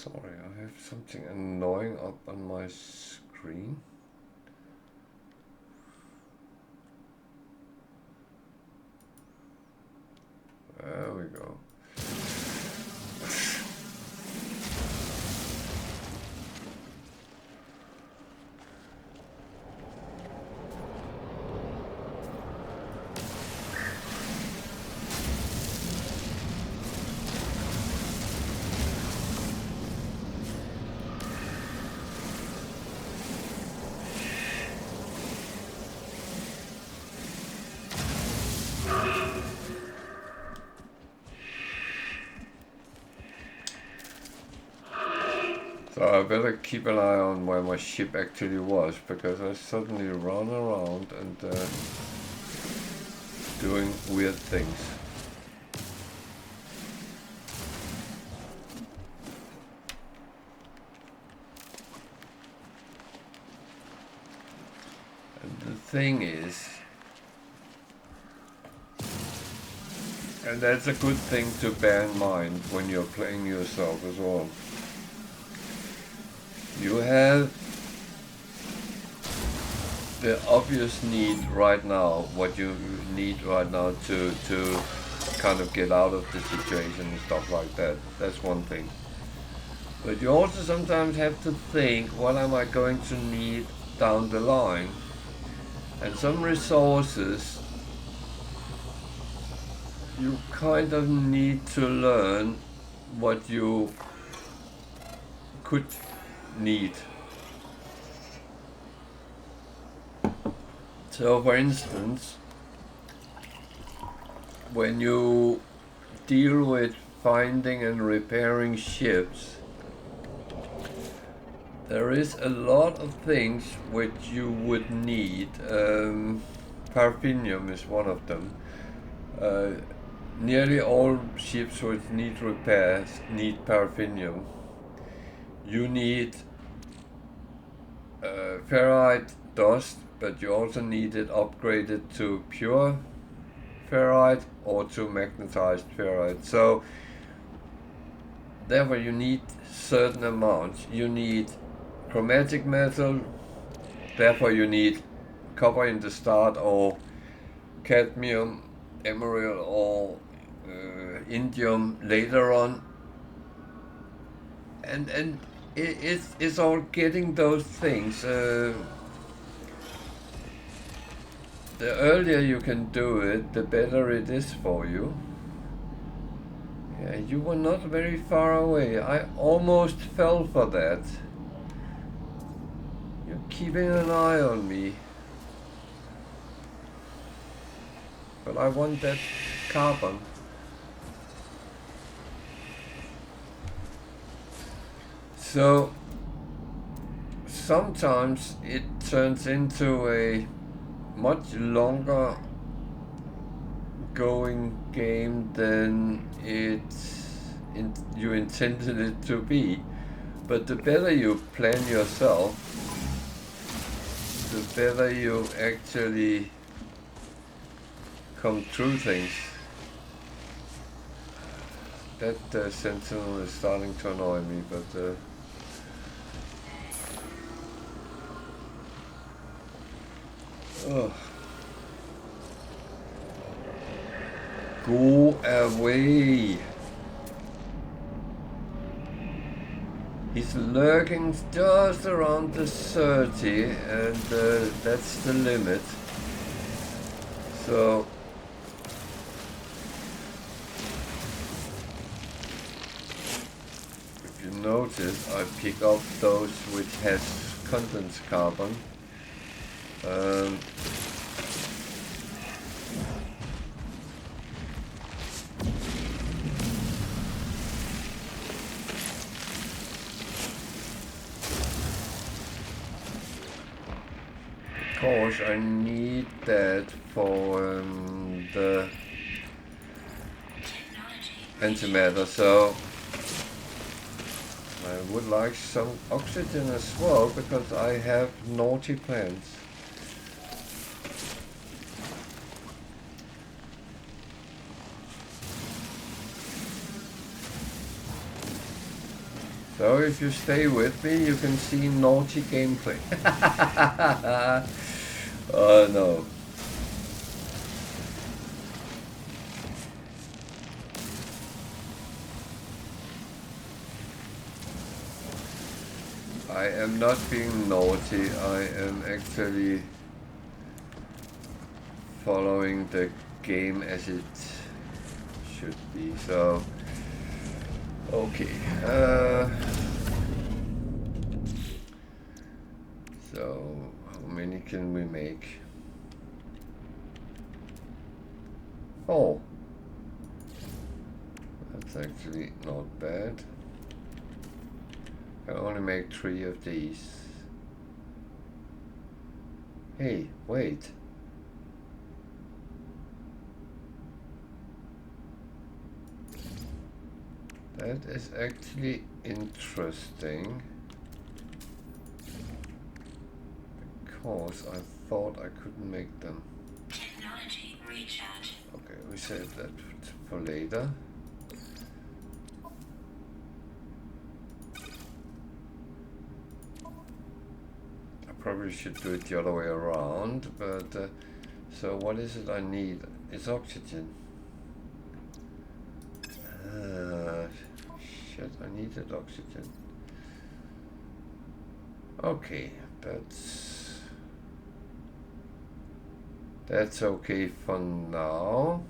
Sorry, I have something annoying up on my screen. There we go. So I better keep an eye on where my ship actually was, because I suddenly run around and doing weird things. And the thing is, and that's a good thing to bear in mind when you're playing yourself as well. You have the obvious need right now, what you need right now to kind of get out of the situation and stuff like that. That's one thing. But you also sometimes have to think, what am I going to need down the line? And some resources you kind of need to learn what you could need. So for instance, when you deal with finding and repairing ships, there is a lot of things which you would need. Paraffinium is one of them. Nearly all ships which need repairs need paraffinium. You need ferrite dust, but you also need it upgraded to pure ferrite or to magnetized ferrite. So therefore you need certain amounts. You need chromatic metal, therefore you need copper in the start, or cadmium, emerald, or indium later on. And it's all getting those things. The earlier you can do it, the better it is for you. Yeah, you were not very far away. I almost fell for that. You're keeping an eye on me. But I want that carbon. So sometimes it turns into a much longer going game than you intended it to be. But the better you plan yourself, the better you actually come through things. That sentinel is starting to annoy me, but go away. He's lurking just around the 30, and that's the limit. So if you notice, I pick up those which has condensed carbon. Because I need that for the antimatter, so I would like some oxygen as well, because I have naughty plants. So if you stay with me, you can see naughty gameplay. Oh no. I am not being naughty, I am actually following the game as it should be, so okay. So how many can we make? Oh, that's actually not bad. I only make 3 of these. Hey, wait. That is actually interesting. Because I thought I couldn't make them. Technology recharge. Okay, we save that for later. I probably should do it the other way around, but so what is it I need? It's oxygen. Shit, I needed oxygen. Okay, that's okay for now.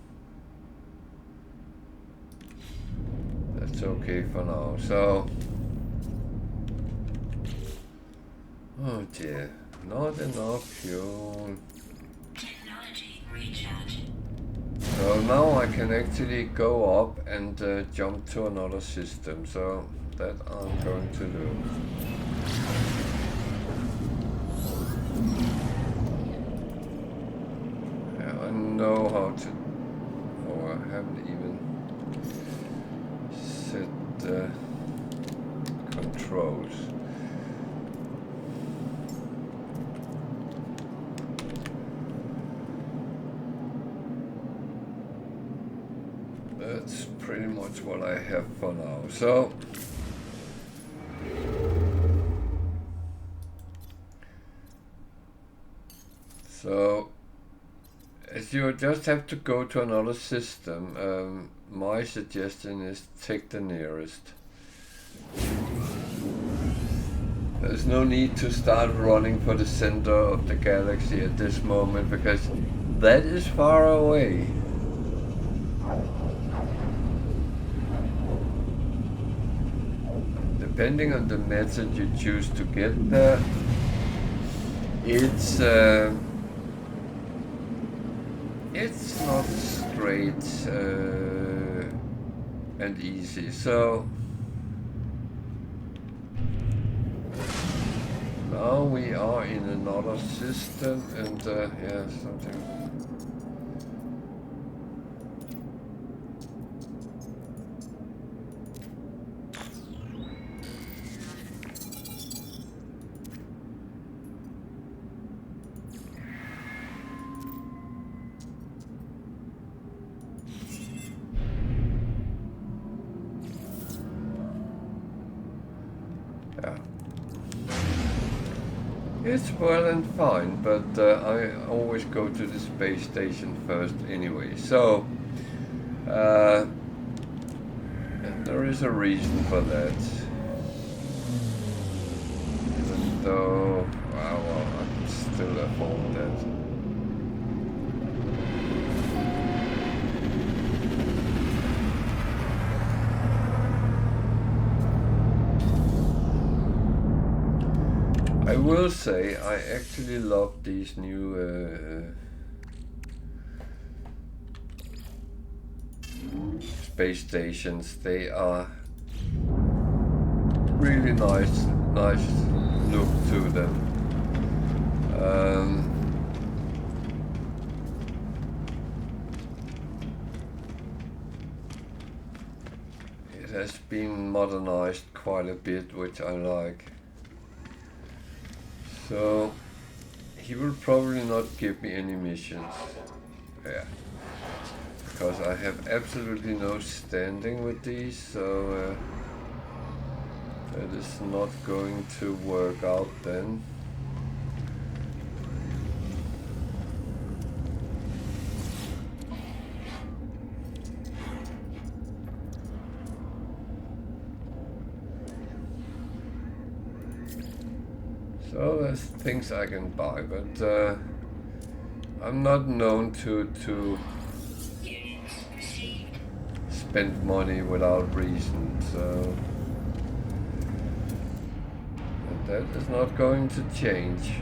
That's okay for now. So, oh dear, not enough fuel. Technology recharge. So now I can actually go up and jump to another system. So that I'm going to do. I know how to, oh, I haven't even set the controls. That's pretty much what I have for now. So as you just have to go to another system, my suggestion is take the nearest. There's no need to start running for the center of the galaxy at this moment, because that is far away. Depending on the method you choose to get there, it's not straight and easy. So now we are in another system, and yeah, something. It's well and fine, but I always go to the space station first anyway. So, and there is a reason for that. Even though, well, I can still afford that. I will say I actually love these new space stations. They are really nice look to them. It has been modernized quite a bit, which I like. So he will probably not give me any missions. Yeah. Because I have absolutely no standing with these, so that is not going to work out then. So there's things I can buy, but I'm not known to spend money without reason, so that is not going to change.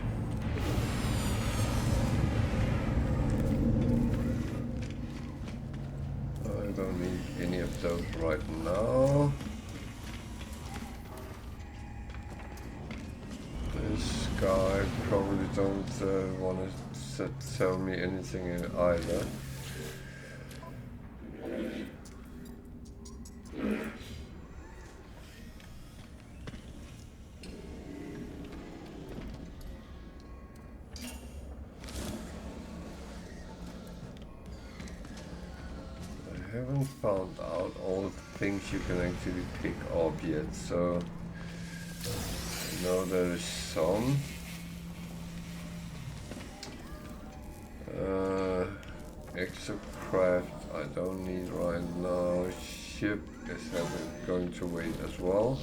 I don't need any of those right now. This guy probably don't want to tell me anything either. I haven't found out all the things you can actually pick up yet, so I know there is some. Exocraft I don't need right now. Ship is going to wait as well.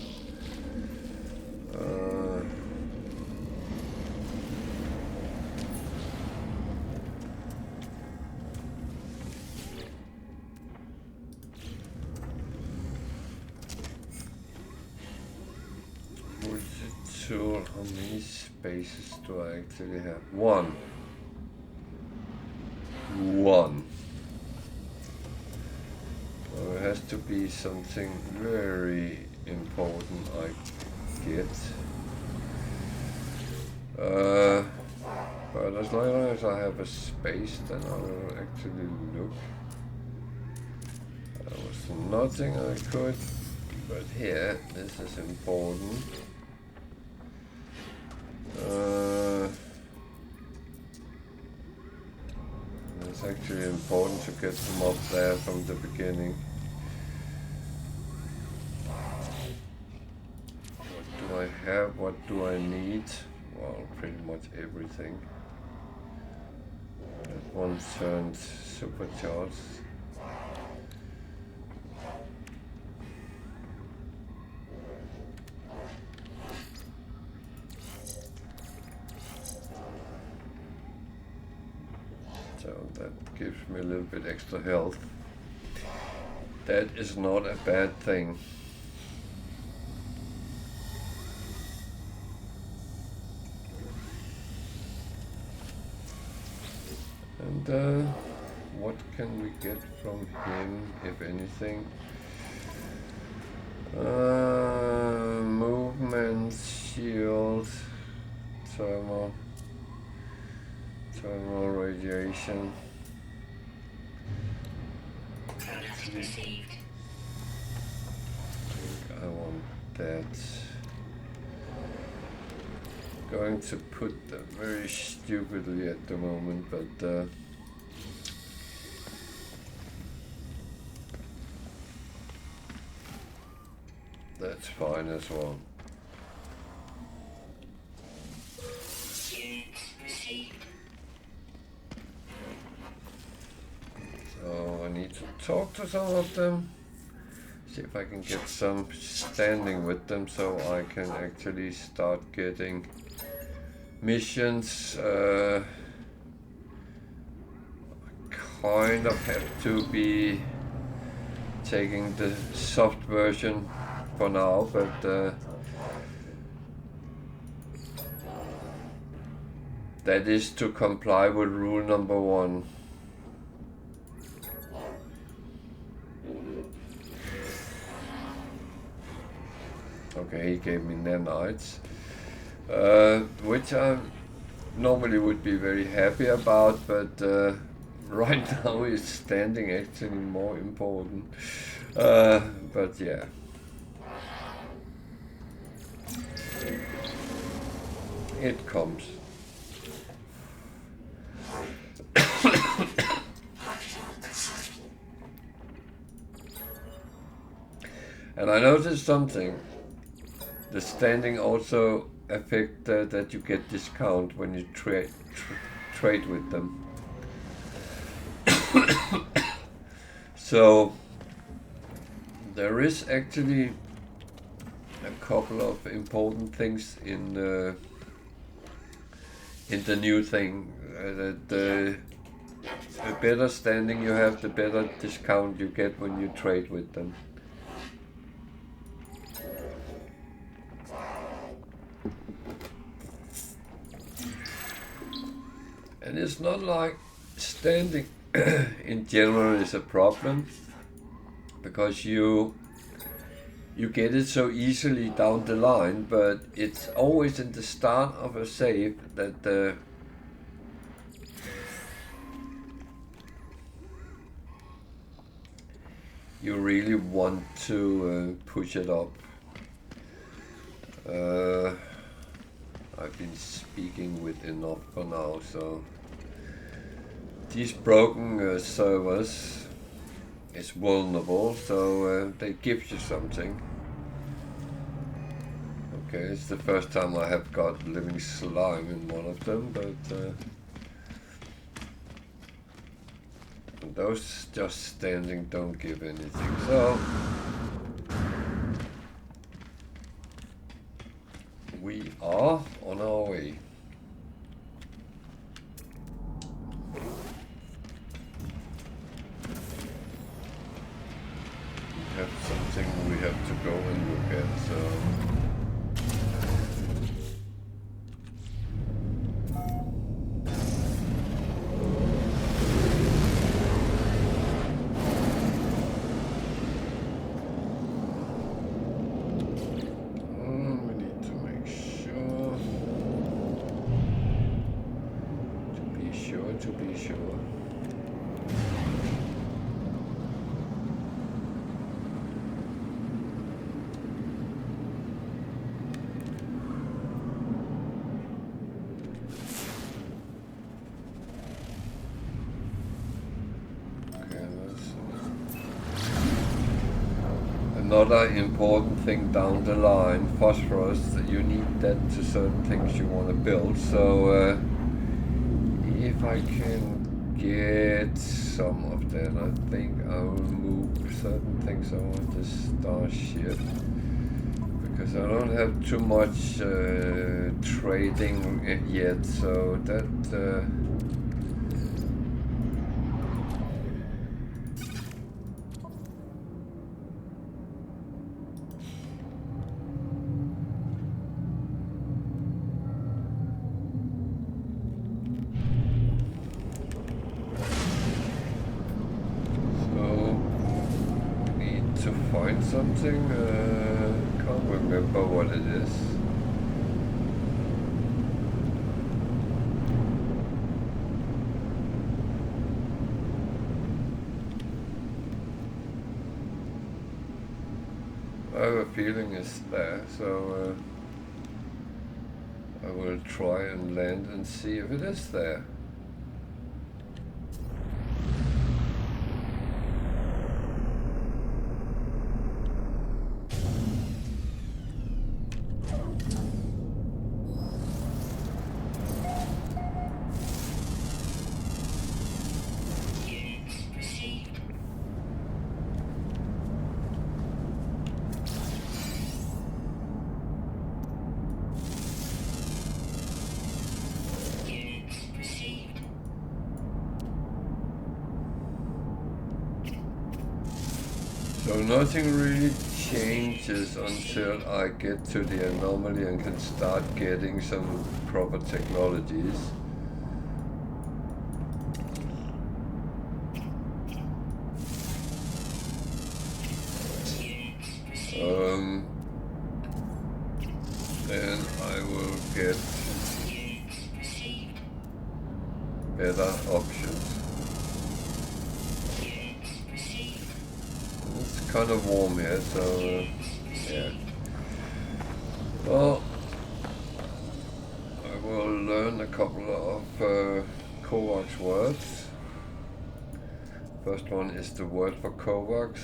Tool, how many spaces do I actually have? One. So it has to be something very important I get. But as long as I have a space, then I will actually look. There was nothing I could, but here, this is important. It's actually important to get them up there from the beginning. What do I have? What do I need? Well, pretty much everything. That one turned supercharged. So that gives me a little bit extra health. That is not a bad thing. And what can we get from him, if anything? Movement, shield, thermal radiation. Product received. I want that. Going to put them very stupidly at the moment, but that's fine as well. need to talk to some of them. See if I can get some standing with them so I can actually start getting missions. Kind of have to be taking the soft version for now, but that is to comply with rule number 1. Okay, he gave me nanites, which I normally would be very happy about, but right now is standing actually more important. But yeah. It comes. And I noticed something. The standing also affect that you get discount when you trade with them. So there is actually a couple of important things in the new thing. The better standing you have, the better discount you get when you trade with them. And it's not like standing in general is a problem, because you get it so easily down the line, but it's always in the start of a save that you really want to push it up. I've been speaking with enough for now, so these broken servers is vulnerable, so they give you something. Okay, it's the first time I have got living slime in one of them, but those just standing don't give anything, so we are on our way. We have something we have to go and look at, so another important thing down the line, phosphorus, you need that to certain things you want to build. So if I can get some of that, I think I will move certain things on the starship, because I don't have too much trading yet, so that something, can't remember what it is. I have a feeling it's there, so I will try and land and see if it is there. So nothing really changes until I get to the anomaly and can start getting some proper technologies. Then I will get better options. It's kind of warm here, so yeah. Well, I will learn a couple of Kovacs words. First one is the word for Kovacs.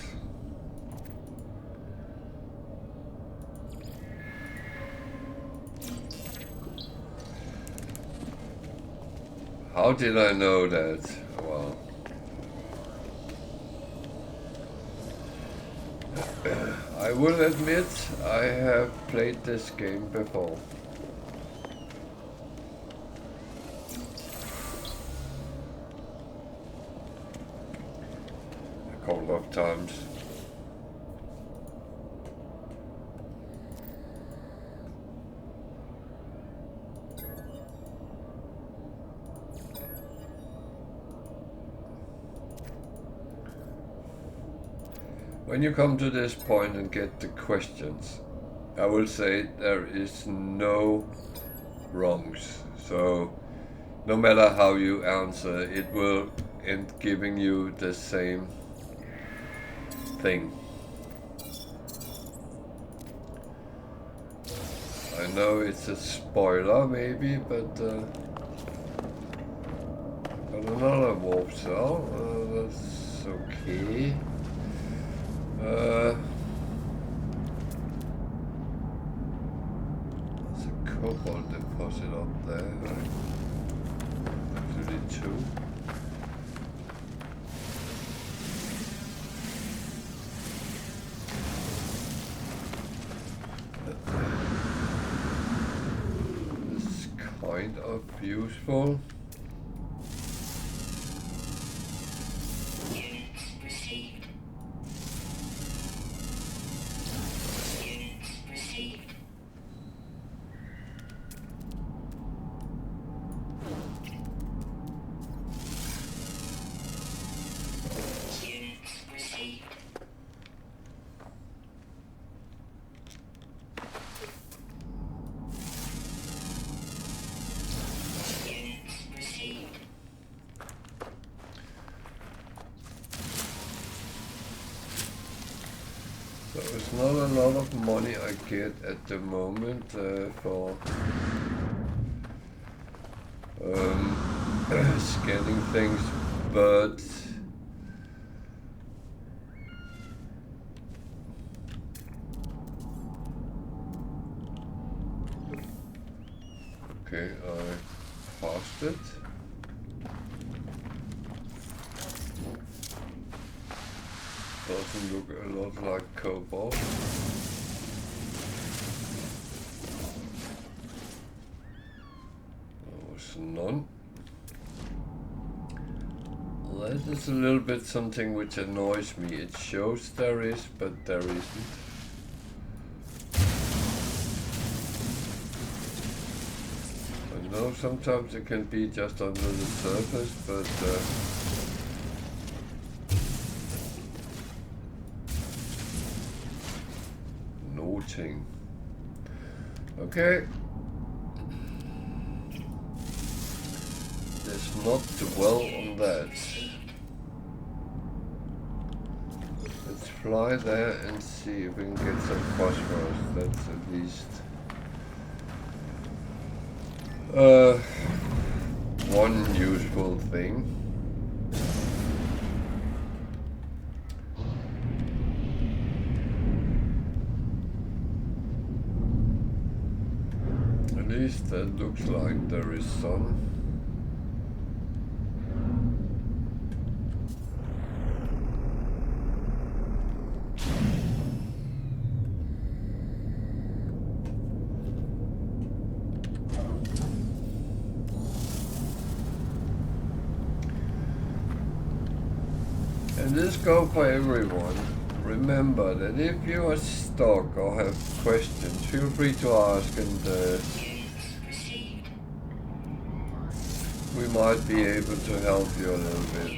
How did I know that? Well, I will admit I have played this game before. A couple of times. When you come to this point and get the questions, I will say there is no wrongs. So no matter how you answer, it will end giving you the same thing. I know it's a spoiler maybe, but another warp cell, that's okay. There's a cobalt deposit up there, right? Actually two. This is kind of useful. So it's not a lot of money I get at the moment for scanning things, but okay, I passed it. Doesn't look a lot like cobalt. There was none. That is a little bit something which annoys me. It shows there is, but there isn't. I know sometimes it can be just under the surface, but noting. Okay. Let's not dwell on that. Let's fly there and see if we can get some phosphorus. That's at least one useful thing. At least that looks like there is some. And this goes for everyone. remember that if you are stuck or have questions, feel free to ask, and we might be able to help you a little bit.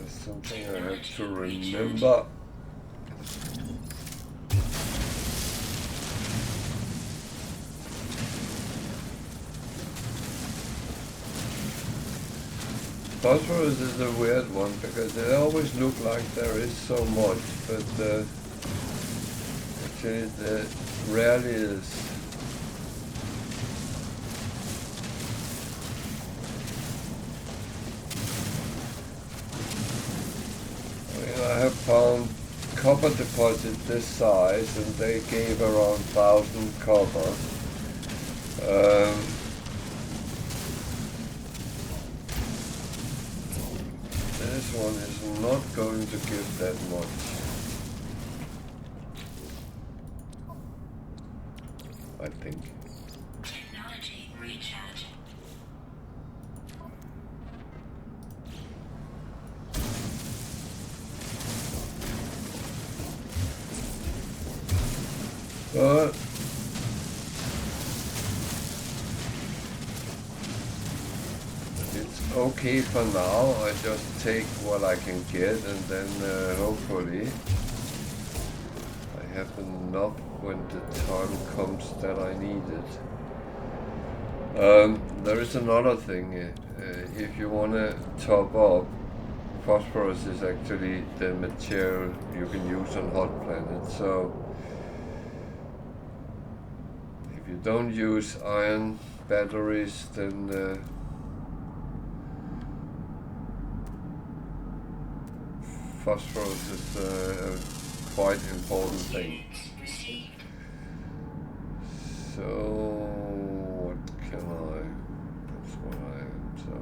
Something I have to remember. Phosphorus is a weird one because it always looks like there is so much, but actually there rarely is. I have found copper deposits this size, and they gave around 1,000 copper. This one is not going to give that much. I think. Technology recharging. But it's okay for now. I just take what I can get, and then hopefully I have enough when the time comes that I need it. There is another thing. If you want to top up, phosphorus is actually the material you can use on hot planets. So if you don't use iron batteries, then phosphorus is a quite important thing. So what can I? That's what I am. So.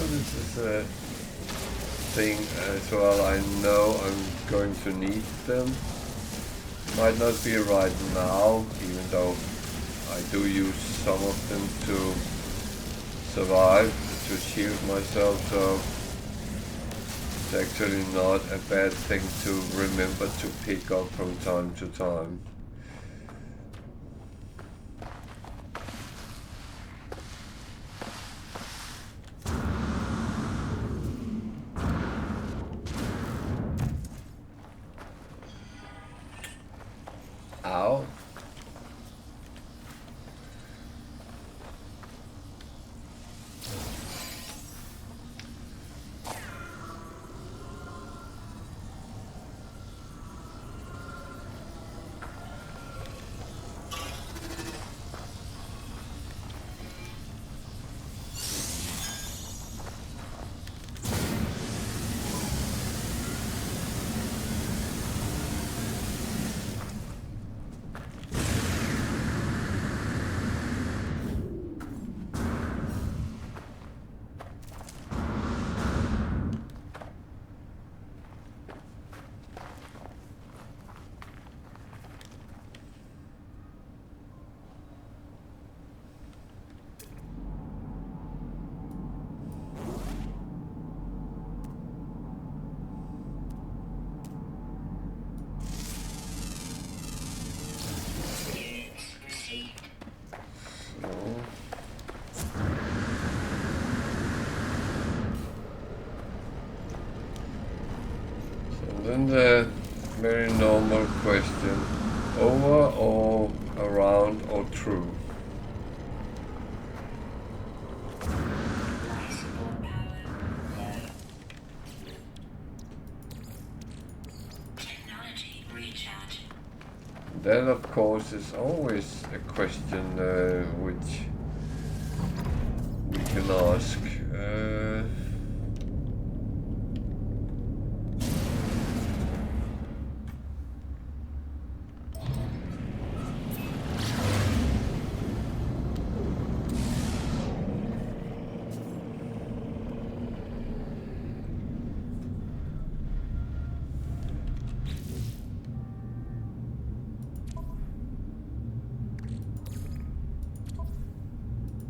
This is a thing as well. I know I'm going to need them. Might not be right now, even though I do use some of them to survive, to shield myself, so it's actually not a bad thing to remember to pick up from time to time. Ow. Then the very normal question, over or around or through? Life support power low. Technology recharge. That of course is always a question which we can ask.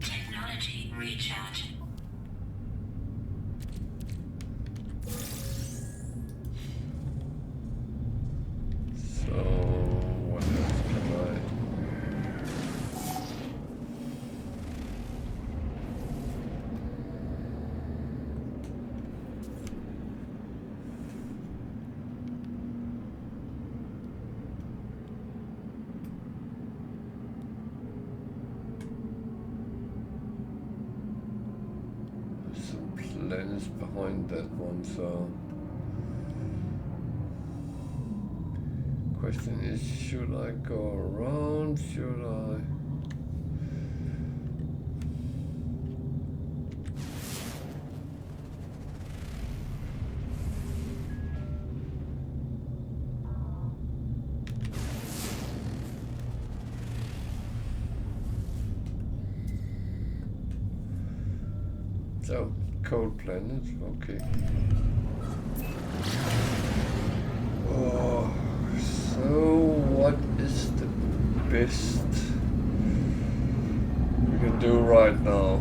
Technology recharge. So what else can I? Some planets behind that one, so question is, should I go around? Should I? So, cold planet, okay. Oh, so what is the best we can do right now?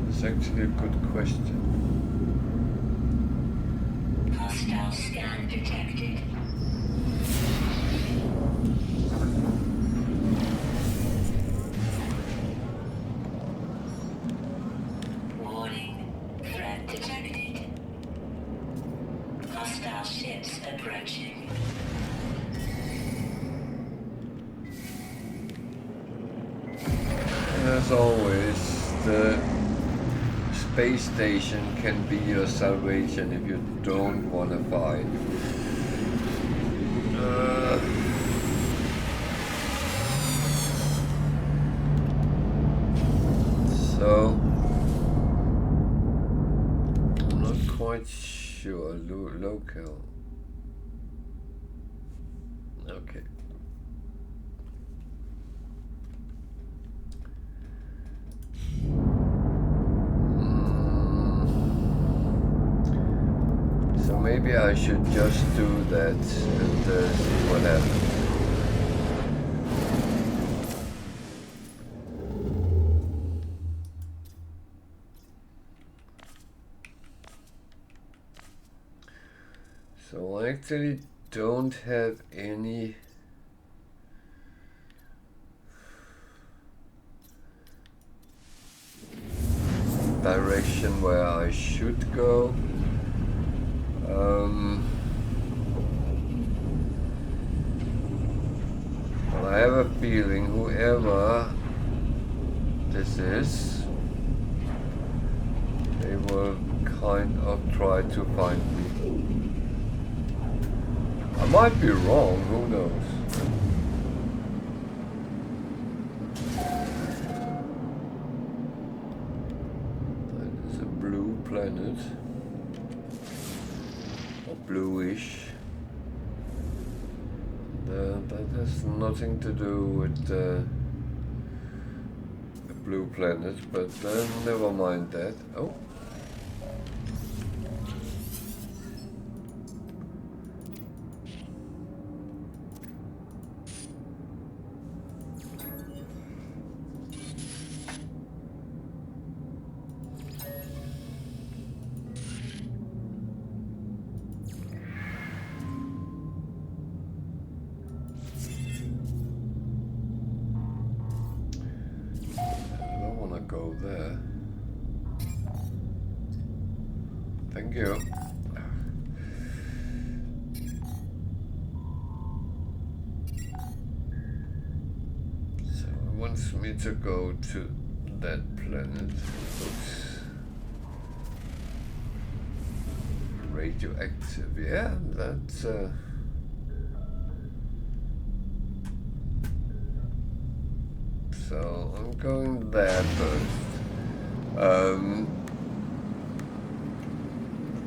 It's actually a good question. Hostile scan detected. Warning. Threat detected. Hostile ships approaching. As always, the space station can be your salvation if you don't want to fight. So, I'm not quite sure. Local. Okay. So maybe I should just do that and see what happens. So I actually don't have any direction where I should go. But I have a feeling whoever this is, they will kind of try to find me. I might be wrong, who knows? That is a blue planet. Or bluish. That has nothing to do with a blue planet, but never mind that. Oh. go there. Thank you. So it wants me to go to that planet. Looks radioactive. Yeah, that's so I'm going there first.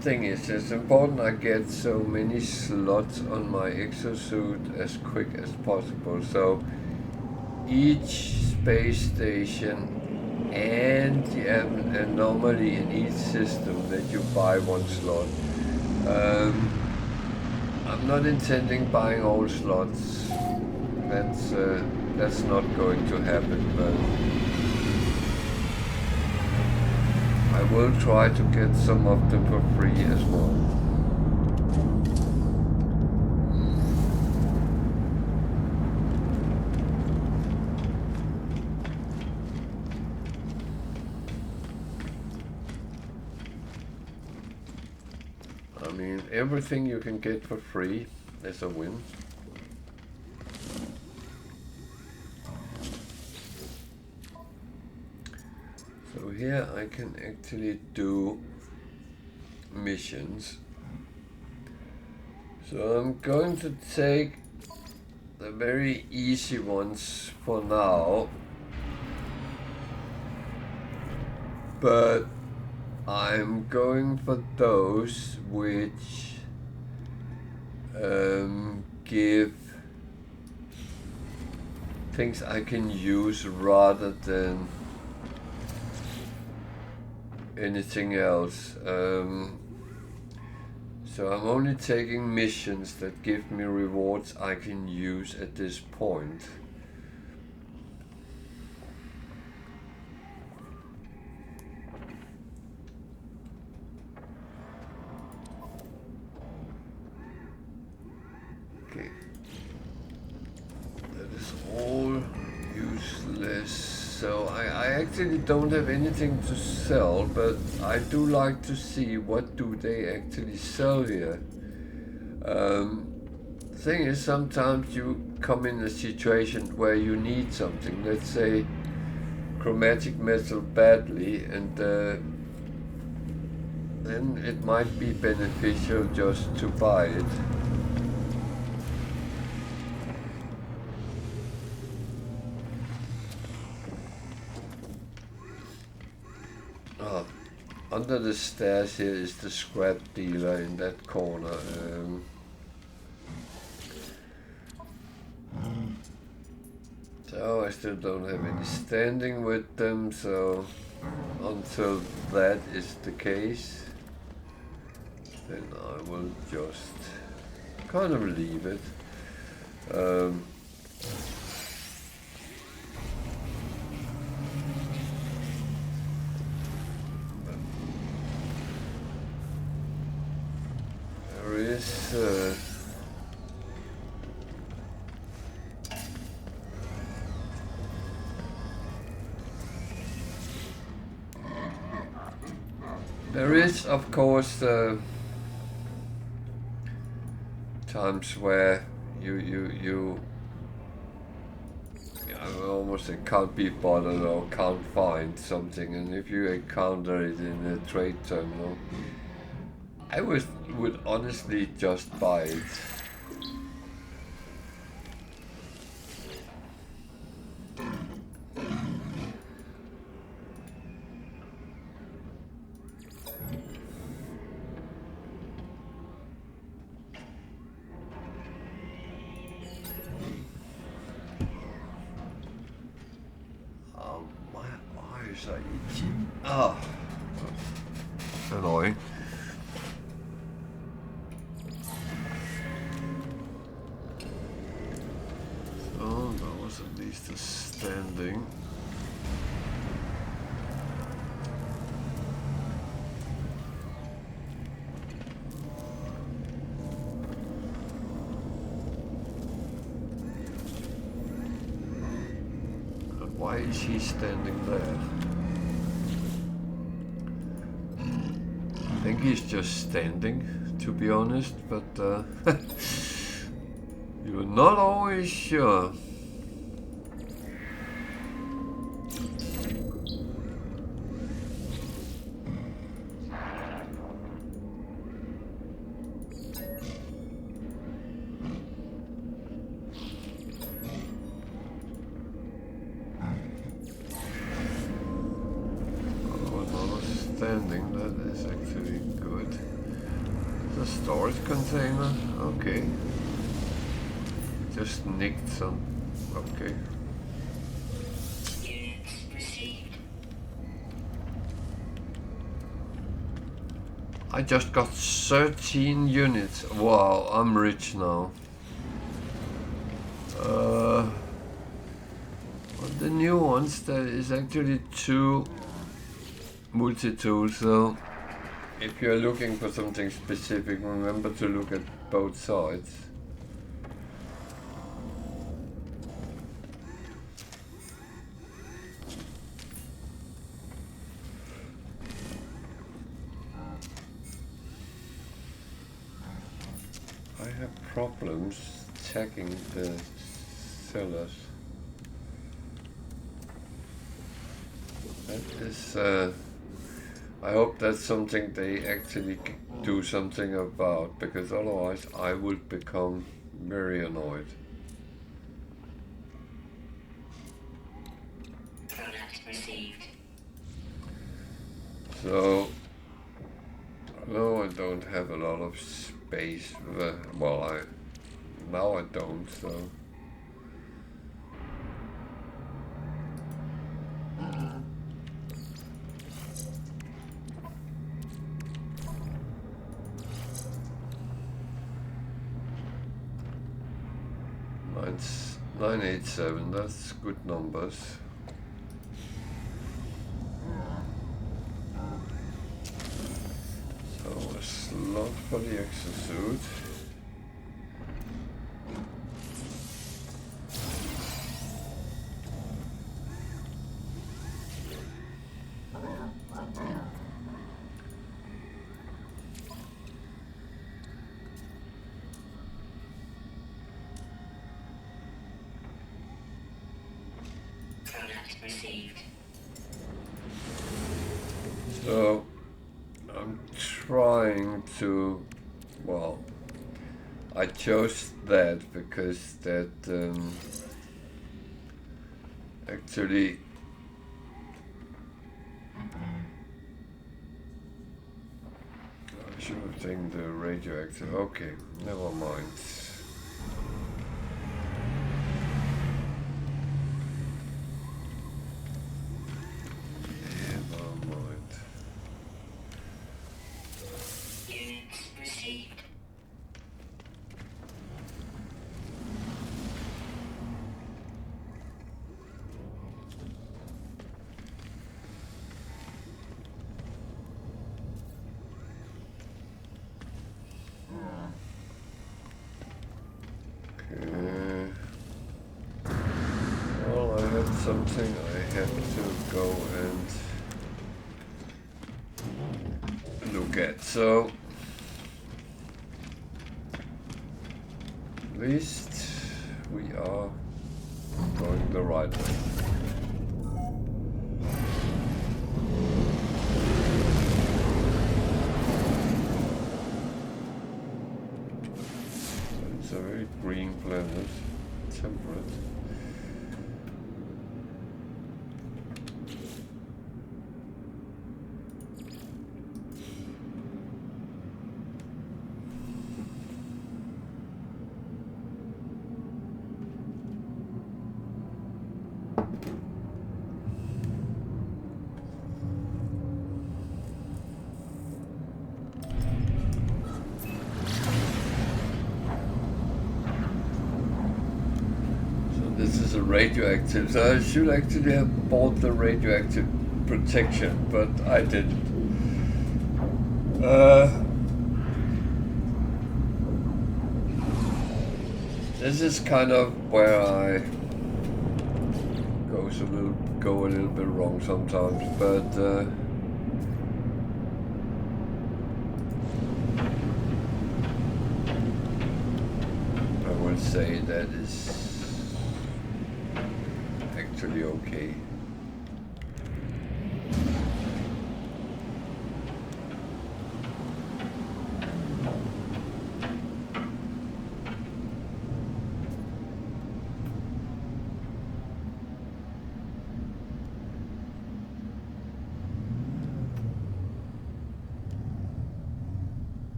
Thing is, it's important I get so many slots on my exosuit as quick as possible. So each space station and normally in each system that you buy one slot. I'm not intending buying all slots. That's not going to happen, but I will try to get some of them for free as well. I mean, everything you can get for free is a win. So here I can actually do missions. So I'm going to take the very easy ones for now, but I'm going for those which give things I can use rather than anything else. So I'm only taking missions that give me rewards I can use at this point. Okay. That is all useless. So I actually don't have anything to sell, but I do like to see what do they actually sell here. Thing is, sometimes you come in a situation where you need something, let's say chromatic metal badly, and then it might be beneficial just to buy it. Under the stairs here is the scrap dealer in that corner. So I still don't have any standing with them, so until that is the case, then I will just kind of leave it. There is, of course, times where you almost say can't be bothered or can't find something, and if you encounter it in a trade terminal, I would honestly just buy it. Why is that itchy? Ah, annoying. So that was at least a standing. Why is he standing there? think he's just standing, to be honest, but you're not always sure. That is actually good. The storage container, okay. Just nicked some, okay. Units received. I just got 13 units. Wow, I'm rich now. Well, the new ones, there is actually 2 multi-tools, so if you're looking for something specific, remember to look at both sides. I have problems checking the sellers. That is I hope that's something they actually do something about, because otherwise I would become very annoyed. Product received. So, no, I don't have a lot of space. Well, now I don't, so. It's 987, that's good numbers. So a slot for the exosuit. Received. So I'm trying to, well, I chose that because that actually I should have taken the radioactive. Okay, never mind. Something I have to go and look at. So at least we are going the right way. It's a very green planet, temperate. Radioactive, so I should actually have bought the radioactive protection, but I didn't. This is kind of where I go a little bit wrong sometimes, but would say that is actually okay.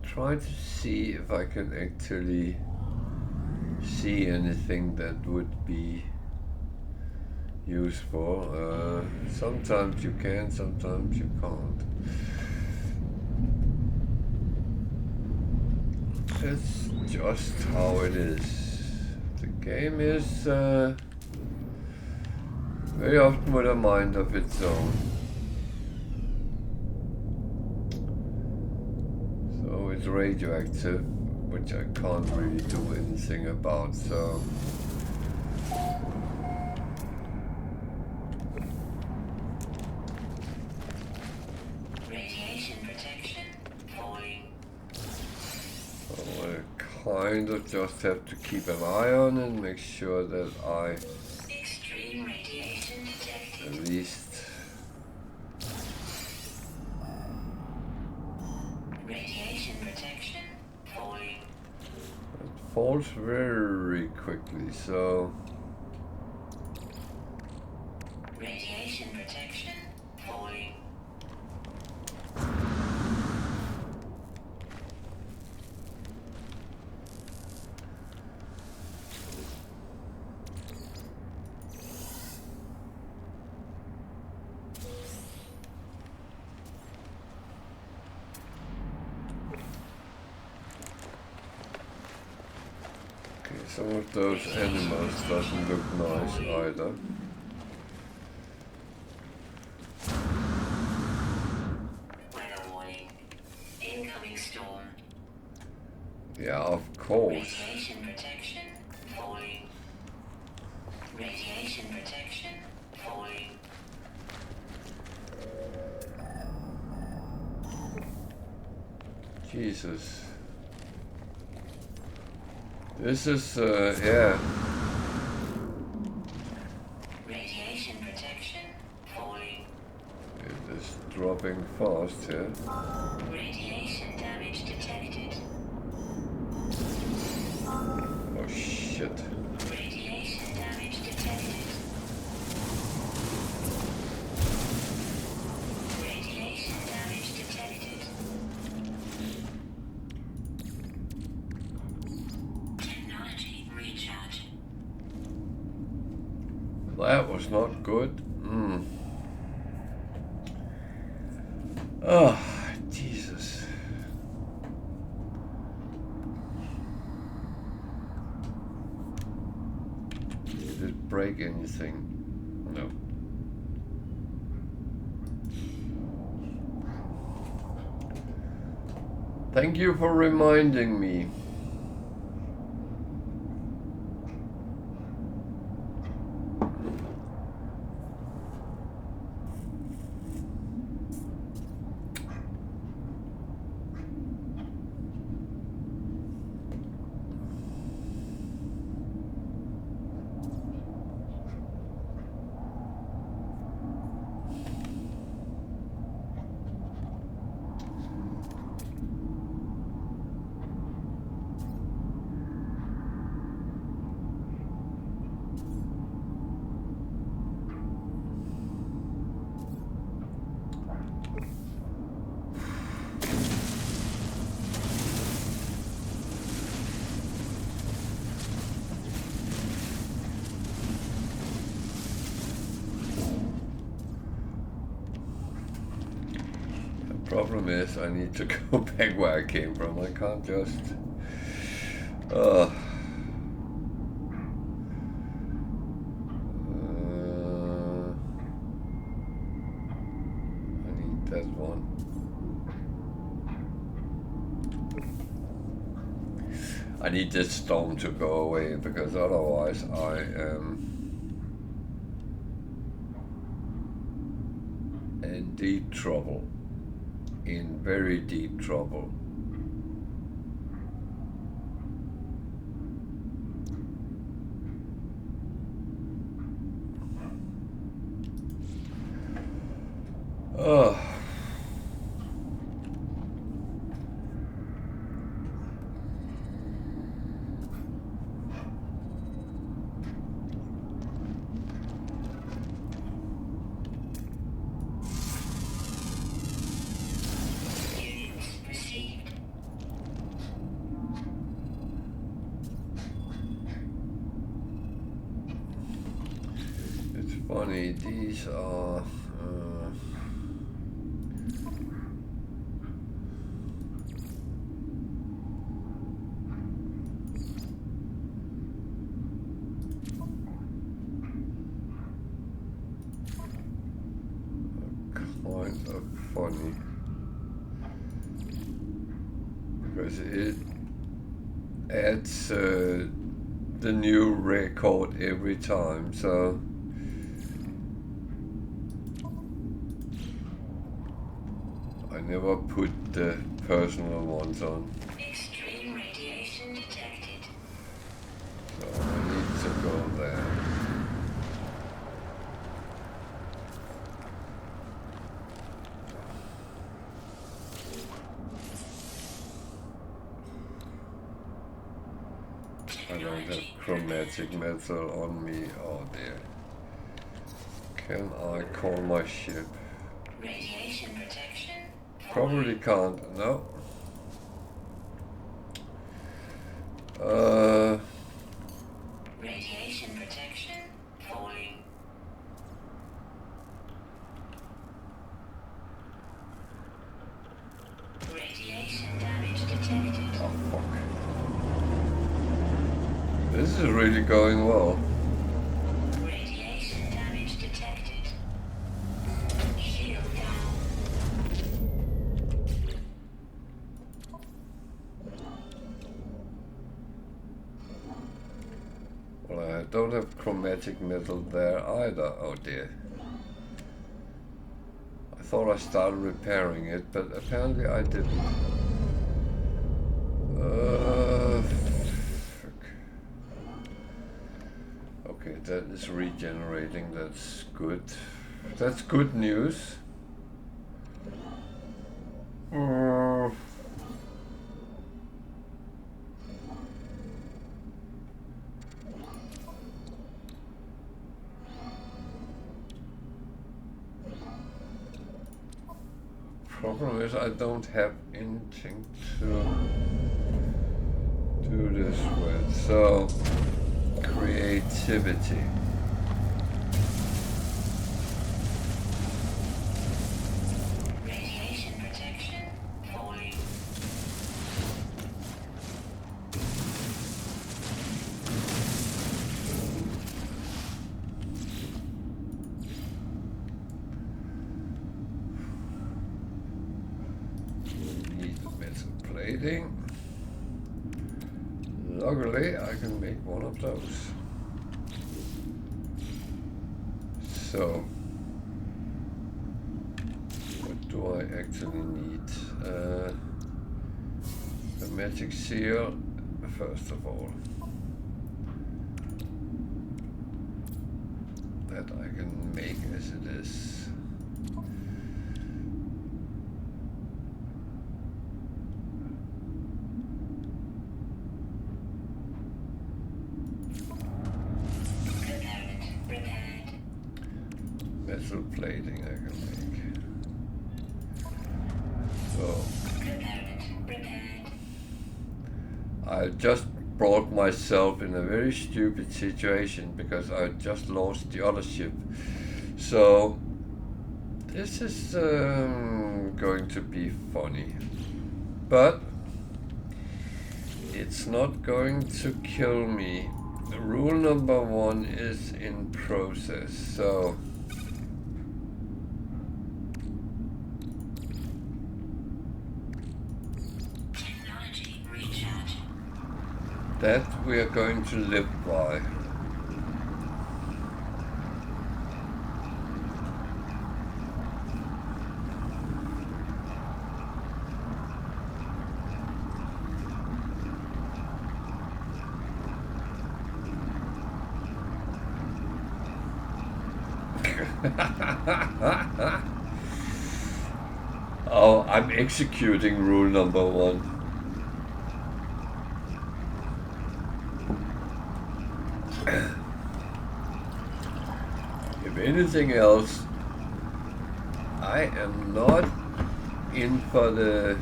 Try to see if I can actually see anything that would be useful. Sometimes you can, sometimes you can't. It's just how it is. The game is very often with a mind of its own. It's radioactive, which I can't really do anything about, so radiation protection falling. I kind of just have to keep an eye on it and make sure that I Extreme radiation detected. at least falls very quickly, so radiation protection falling. some of those animals doesn't look nice either. Weather warning. Incoming storm. Yeah, of course. Radiation protection falling. Radiation protection falling. Jesus. This is, yeah. Radiation protection falling. It is dropping fast here. Radiation damage detected. Oh shit. Radiation damage detected. Radiation damage detected. Technology recharge. That was not good. Oh, Jesus. Did it break anything? No. Thank you for reminding me. Problem is, I need to go back where I came from. I can't just. I need that one. I need this storm to go away because otherwise I am in deep trouble. In very deep trouble. funny. These are. Kind of funny because it adds the new record every time, so I never put the personal ones on. Extreme radiation detected. So I need to go there. I don't have chromatic metal on me. Oh dear. Can I call my ship? Radiation protection. Probably can't. No. Radiation protection. Falling. Radiation damage detected. Oh fuck. This is really going well. Radiation damage detected. Shield down. Well, I don't have chromatic metal there either. Oh dear. I thought I started repairing it, but apparently I didn't. Fuck. Okay, that is regenerating. That's good. That's good news. Problem is I don't have anything to do this with. So, creativity. Radiation protection. Falling. Need metal plating. Luckily, I can make one of those. So, what do I actually need? The magic seal, first of all. That I can make as it is. Metal plating I can make. So I just brought myself in a very stupid situation because I just lost the other ship. So this is going to be funny, but it's not going to kill me. Rule number 1 is in process, so Technology recharge. that we are going to live by. Oh, I'm executing rule number 1. If anything else, I am not in for the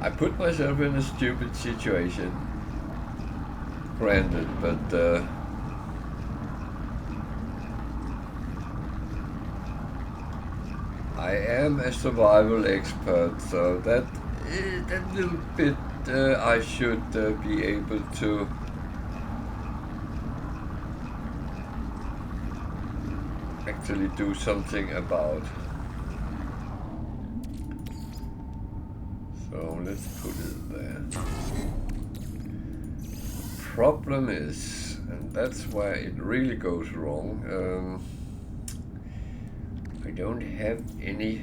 I put myself in a stupid situation. granted, but I am a survival expert, so that little bit I should be able to actually do something about. So let's put it there. Problem is, and that's where it really goes wrong, I don't have any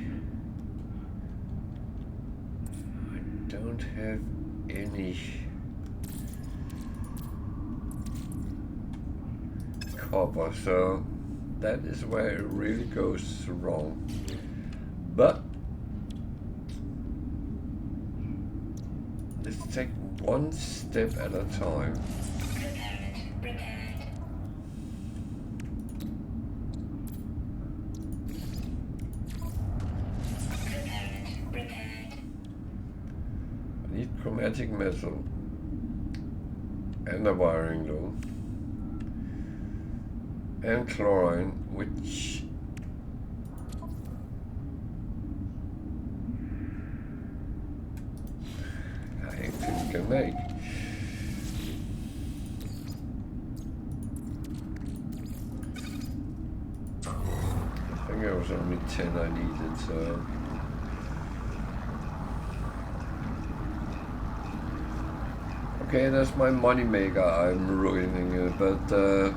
copper, so that is where it really goes wrong. But let's take one step at a time. I need chromatic metal and a wiring loom and chlorine, which I actually can make. I think it was only 10 I needed, so okay, that's my money maker. I'm ruining it, but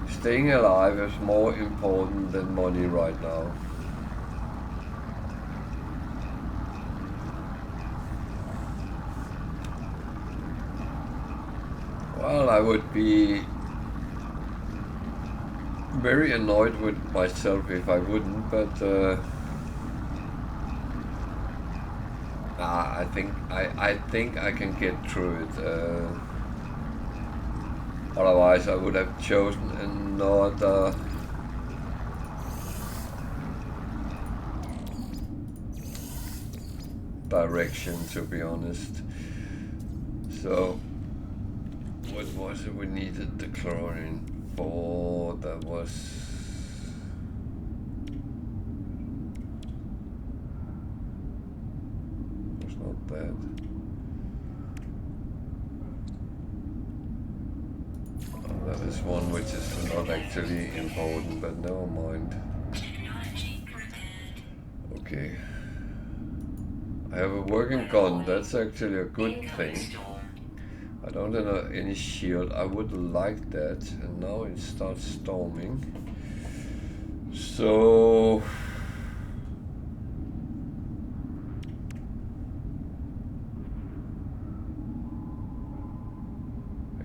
staying alive is more important than money right now. Well, I would be very annoyed with myself if I wouldn't, but I think I can get through it. Otherwise, I would have chosen another direction, to be honest. So, what was it we needed the chlorine for? That was not that. Oh, that is one which is not actually important, but never mind. Okay. I have a working gun, that's actually a good thing. I don't have any shield, I would like that, and now it starts storming. So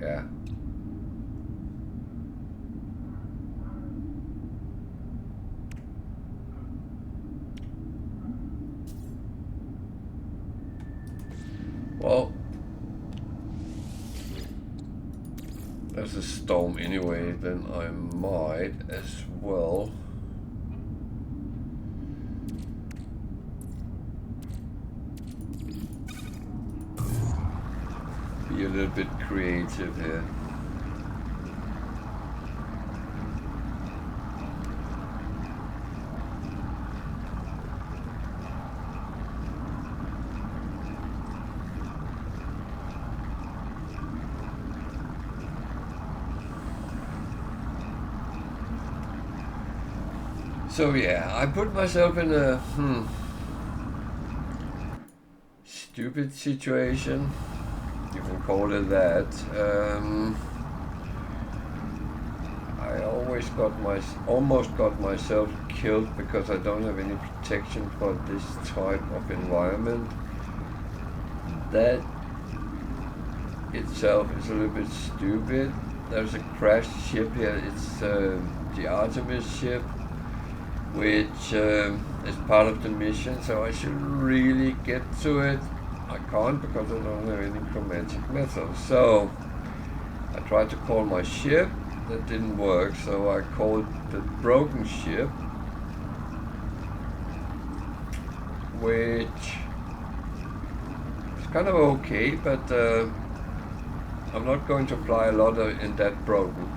yeah. Well, there's a storm anyway, then I might as well be a little bit creative here. So yeah, I put myself in a stupid situation, you can call it that. I almost got myself killed because I don't have any protection for this type of environment. That itself is a little bit stupid. There's a crashed ship here, it's the Artemis ship, which is part of the mission, so I should really get to it. I can't because I don't have any chromatic metal. So I tried to call my ship, that didn't work, so I called the broken ship, which is kind of okay, but I'm not going to fly a lot in that broken.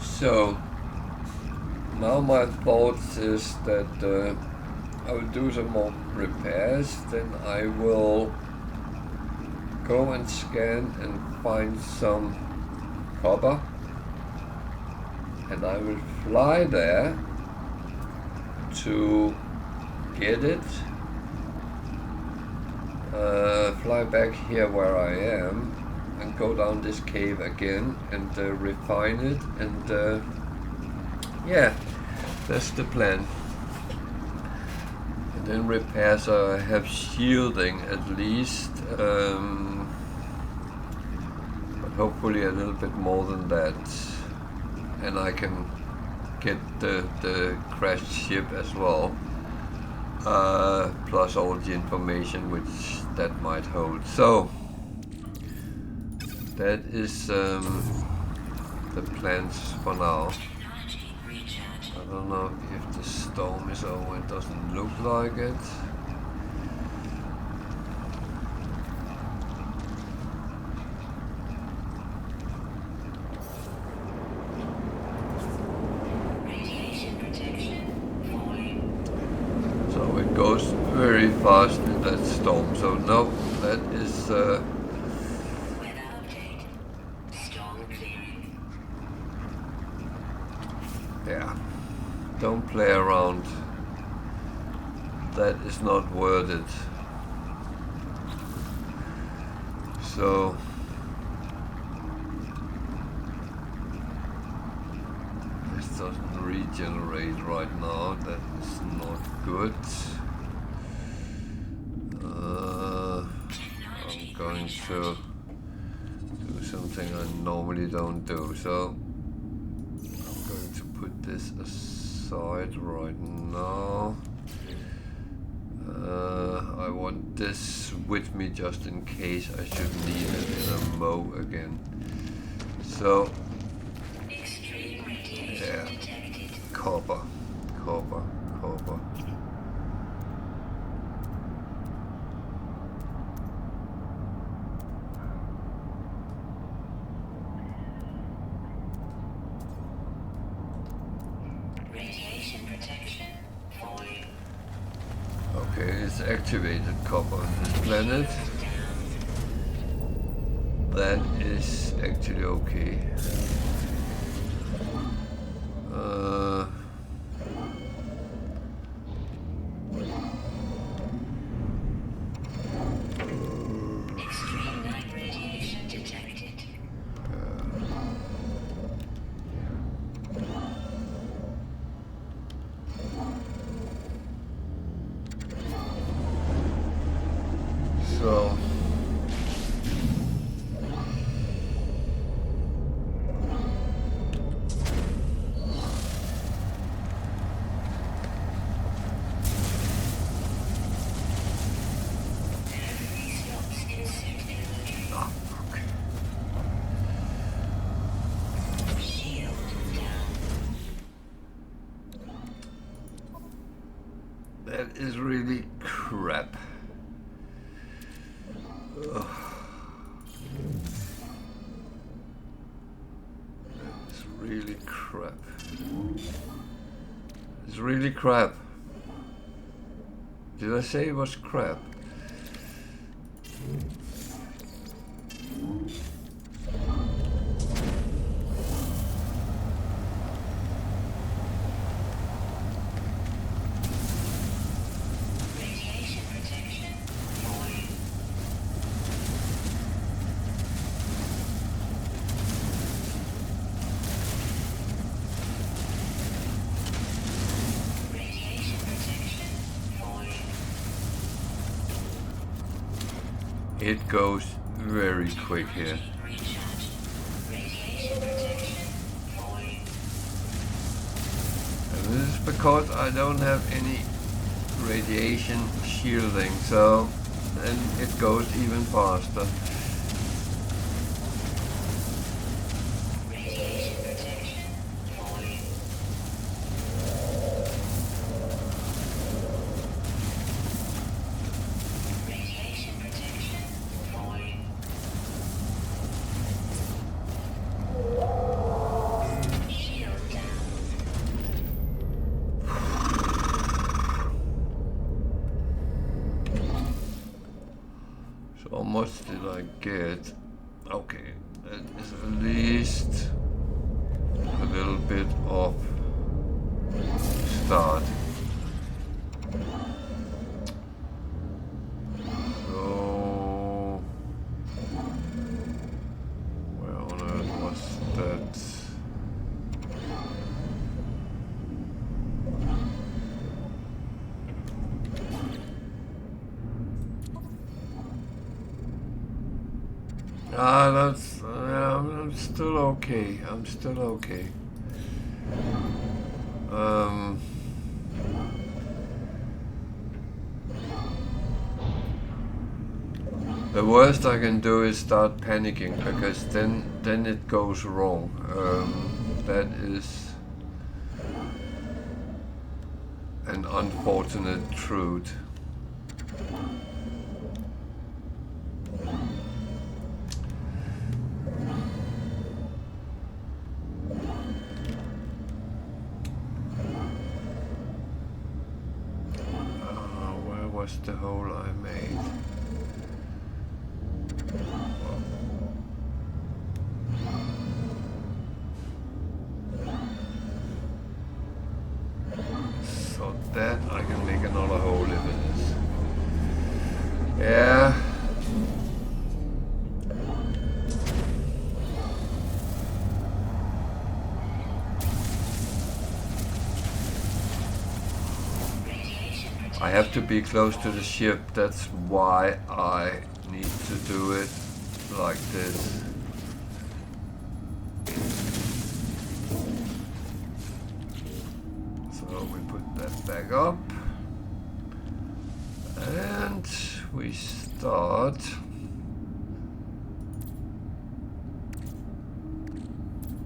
So now my thoughts is that I will do some more repairs, then I will go and scan and find some copper, and I will fly there to get it, fly back here where I am and go down this cave again and refine it, and yeah, that's the plan. And then repair so I have shielding at least, but hopefully a little bit more than that, and I can get the crashed ship as well, plus all the information which that might hold. So that is the plans for now. I don't know if the storm is over. It doesn't look like it. So it goes very fast in that storm. So no, that is yeah, don't play around. That is not worth it. So this doesn't regenerate right now. That is not good. I'm going to do something I normally don't do. So I'm going to put this aside right now. I want this with me just in case I should need it in a mow again. So yeah, copper. Okay, it's activated copper on this planet. That is actually okay. Extreme night radiation detected. So that is really crap. Ugh. It's really crap. It's really crap. Did I say it was crap? It goes very quick here. And this is because I don't have any radiation shielding, so then it goes even faster. much did I get? Okay, that is at least a little bit of start. So, where on earth was that? Ah, that's. I'm still okay. I'm still okay. The worst I can do is start panicking, because then it goes wrong. That is an unfortunate truth. Where was the hole I made? So that I can make another hole if it is. Yeah. I have to be close to the ship, that's why I need to do it like this. So we put that back up and we start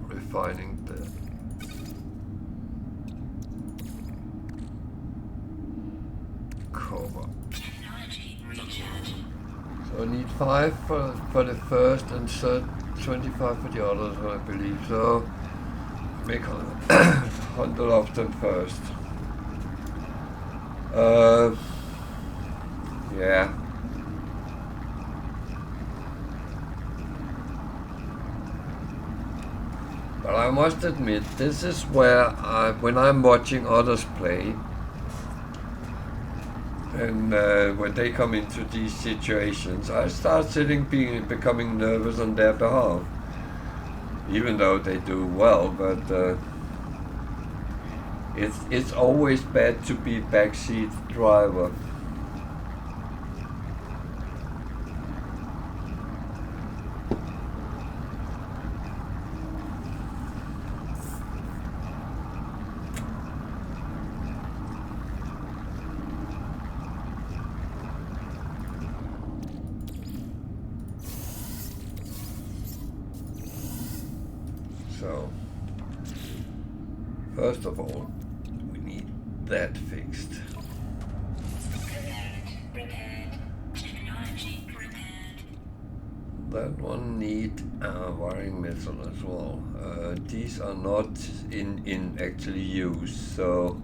refining the cover. So I need 5 for the first and 25 for the others, I believe. So make 100 of them first. Yeah. But I must admit, this is where when I'm watching others play, and when they come into these situations, I start becoming nervous on their behalf. Even though they do well, but it's always bad to be backseat driver. So, first of all, we need that fixed. Repaired. Technology repaired. That one need wiring metal as well. These are not in actually use, so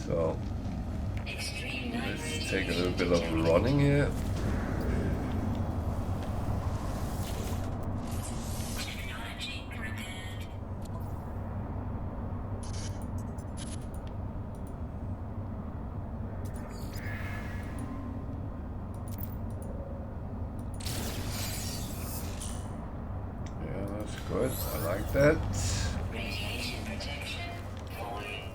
so let's take a little bit of running here. Good, I like that. Radiation protection falling.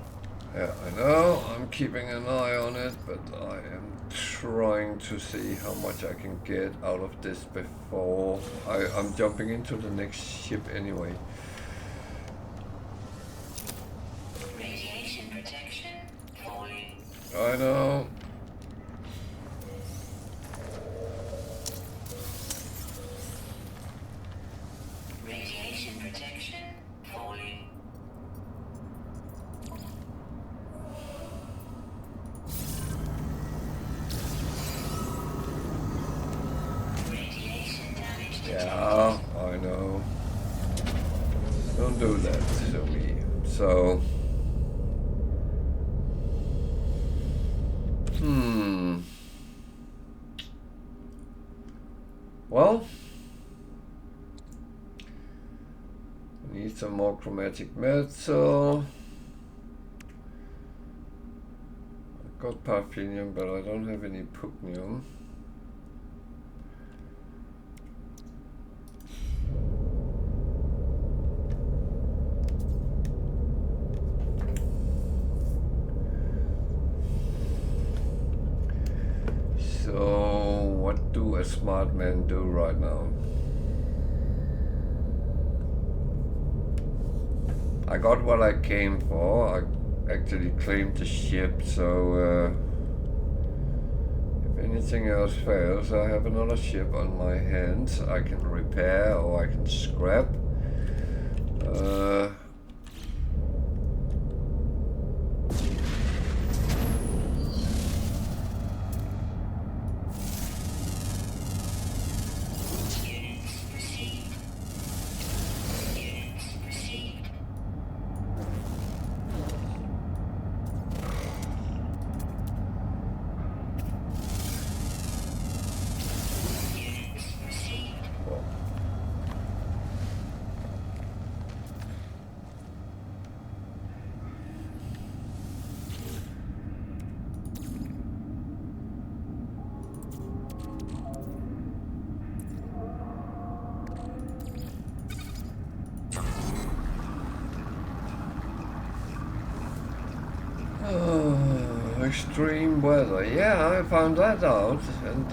Yeah, I know, I'm keeping an eye on it, but I am trying to see how much I can get out of this before I'm jumping into the next ship anyway. Radiation protection falling. I know. Radiation protection falling. Radiation damage detected. Yeah, I know. do that to me. So, well, need some more chromatic metal. I've got parfinium, but I don't have any pugnium. So, what do a smart man do right now? I got what I came for. I actually claimed the ship, so if anything else fails, I have another ship on my hands. I can repair or I can scrap. Extreme weather. Yeah, I found that out, and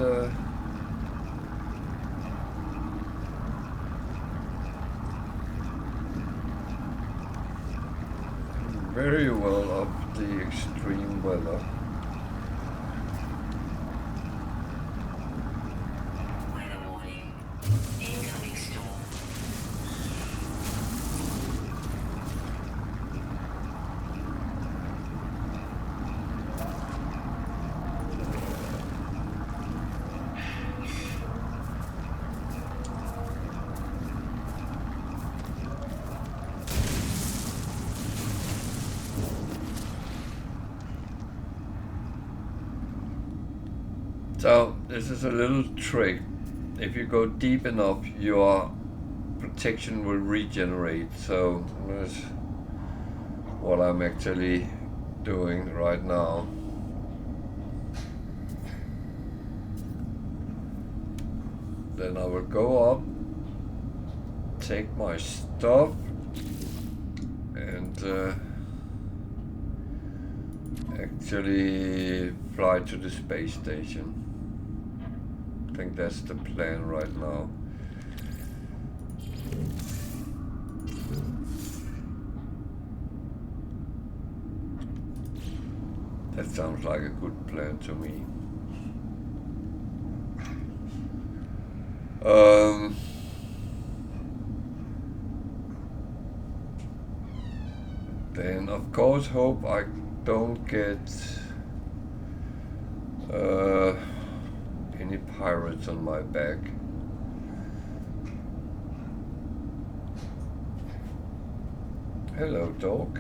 very well of the extreme weather. Weather warning. Incoming storm. So this is a little trick. If you go deep enough, your protection will regenerate. So that's what I'm actually doing right now. Then I will go up, take my stuff, and actually fly to the space station. I think that's the plan right now. That sounds like a good plan to me. Then of course hope I don't get any pirates on my back. Hello, dog.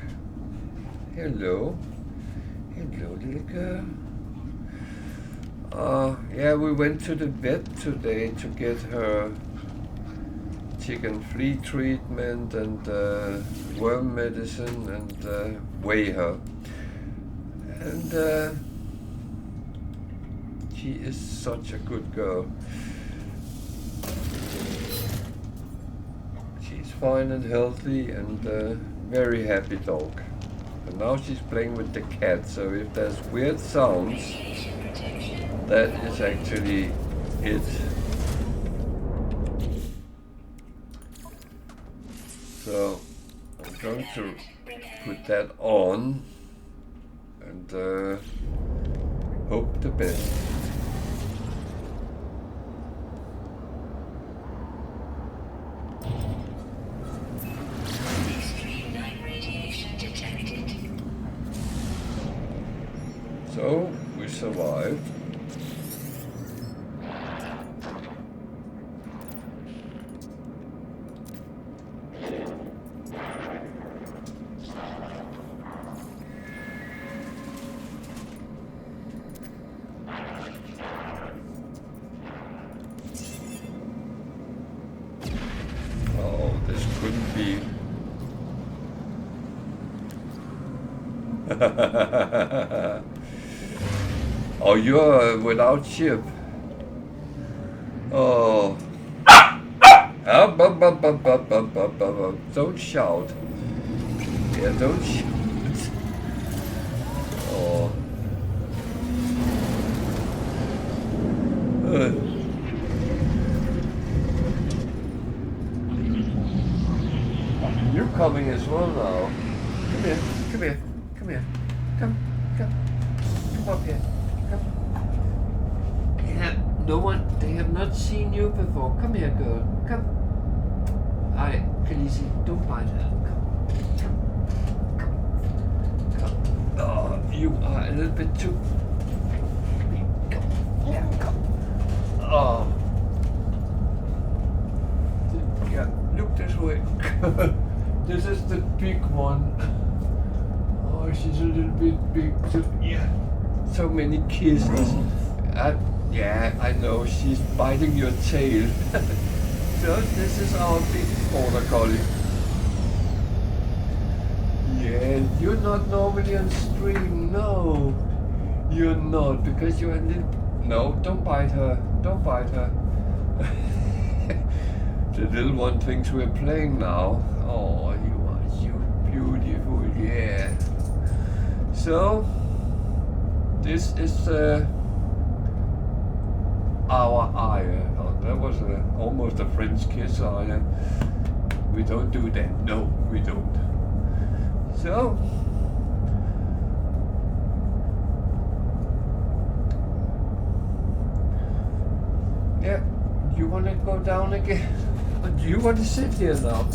Hello. Hello, little girl. Yeah, we went to the vet today to get her chicken flea treatment and worm medicine and weigh her. And she is such a good girl. She's fine and healthy and very happy dog. And now she's playing with the cat, so if there's weird sounds, that is actually it. So I'm going to put that on and hope the best. Extreme night radiation detected. So we survived. Oh, you're without ship. Oh. Up, up, up, up, up, up, up, up. Don't shout. Yeah, don't shout. Oh. You're coming as well now. Come here, come here, come here. Come up here. Come. They have not seen you before. Come here, girl. Come. Alright, Khaleesi, don't bite her. Come. Oh, you are a little bit too. Come. Yeah, come. Oh. Yeah, look this way. This is the big one. Oh, she's a little bit big too. Yeah. So many kisses. Yeah, I know, she's biting your tail. So this is our big border collie. Yeah, you're not normally on stream, no. You're not, because you're a little... No, don't bite her, don't bite her. The little one thinks we're playing now. Oh, you are so beautiful, yeah. So, this is our Aya. Oh, that was almost a French kiss, Aya. We don't do that. No, we don't. So, yeah, you want to go down again? Do you want to sit here now?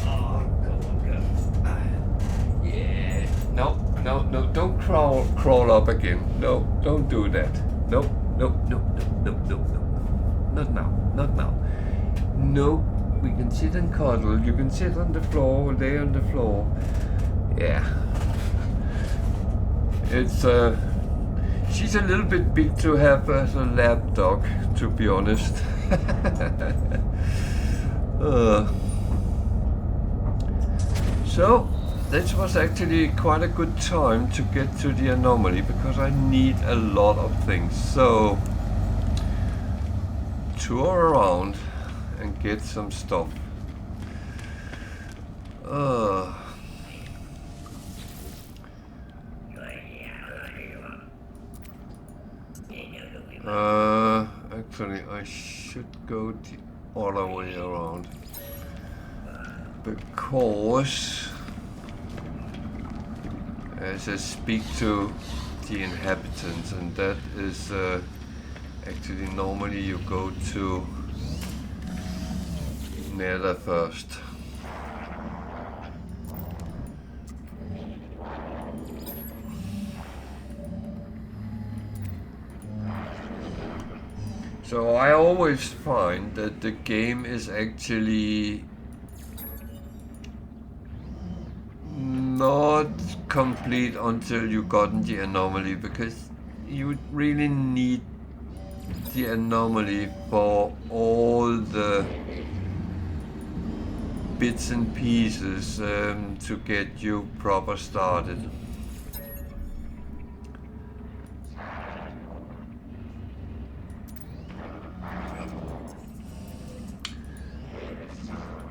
Oh, come on, girl. Yeah. No, don't crawl up again. No, don't do that. No. No, not now. No, we can sit and cuddle. You can sit on the floor, lay on the floor. Yeah. It's she's a little bit big to have as a lap dog, to be honest. So this was actually quite a good time to get to the anomaly, because I need a lot of things. So tour around and get some stuff. Actually I should go the other way around, because as I speak to the inhabitants, and that is actually normally you go to Nether first. So I always find that the game is actually not complete until you've gotten the anomaly, because you really need the anomaly for all the bits and pieces to get you proper started.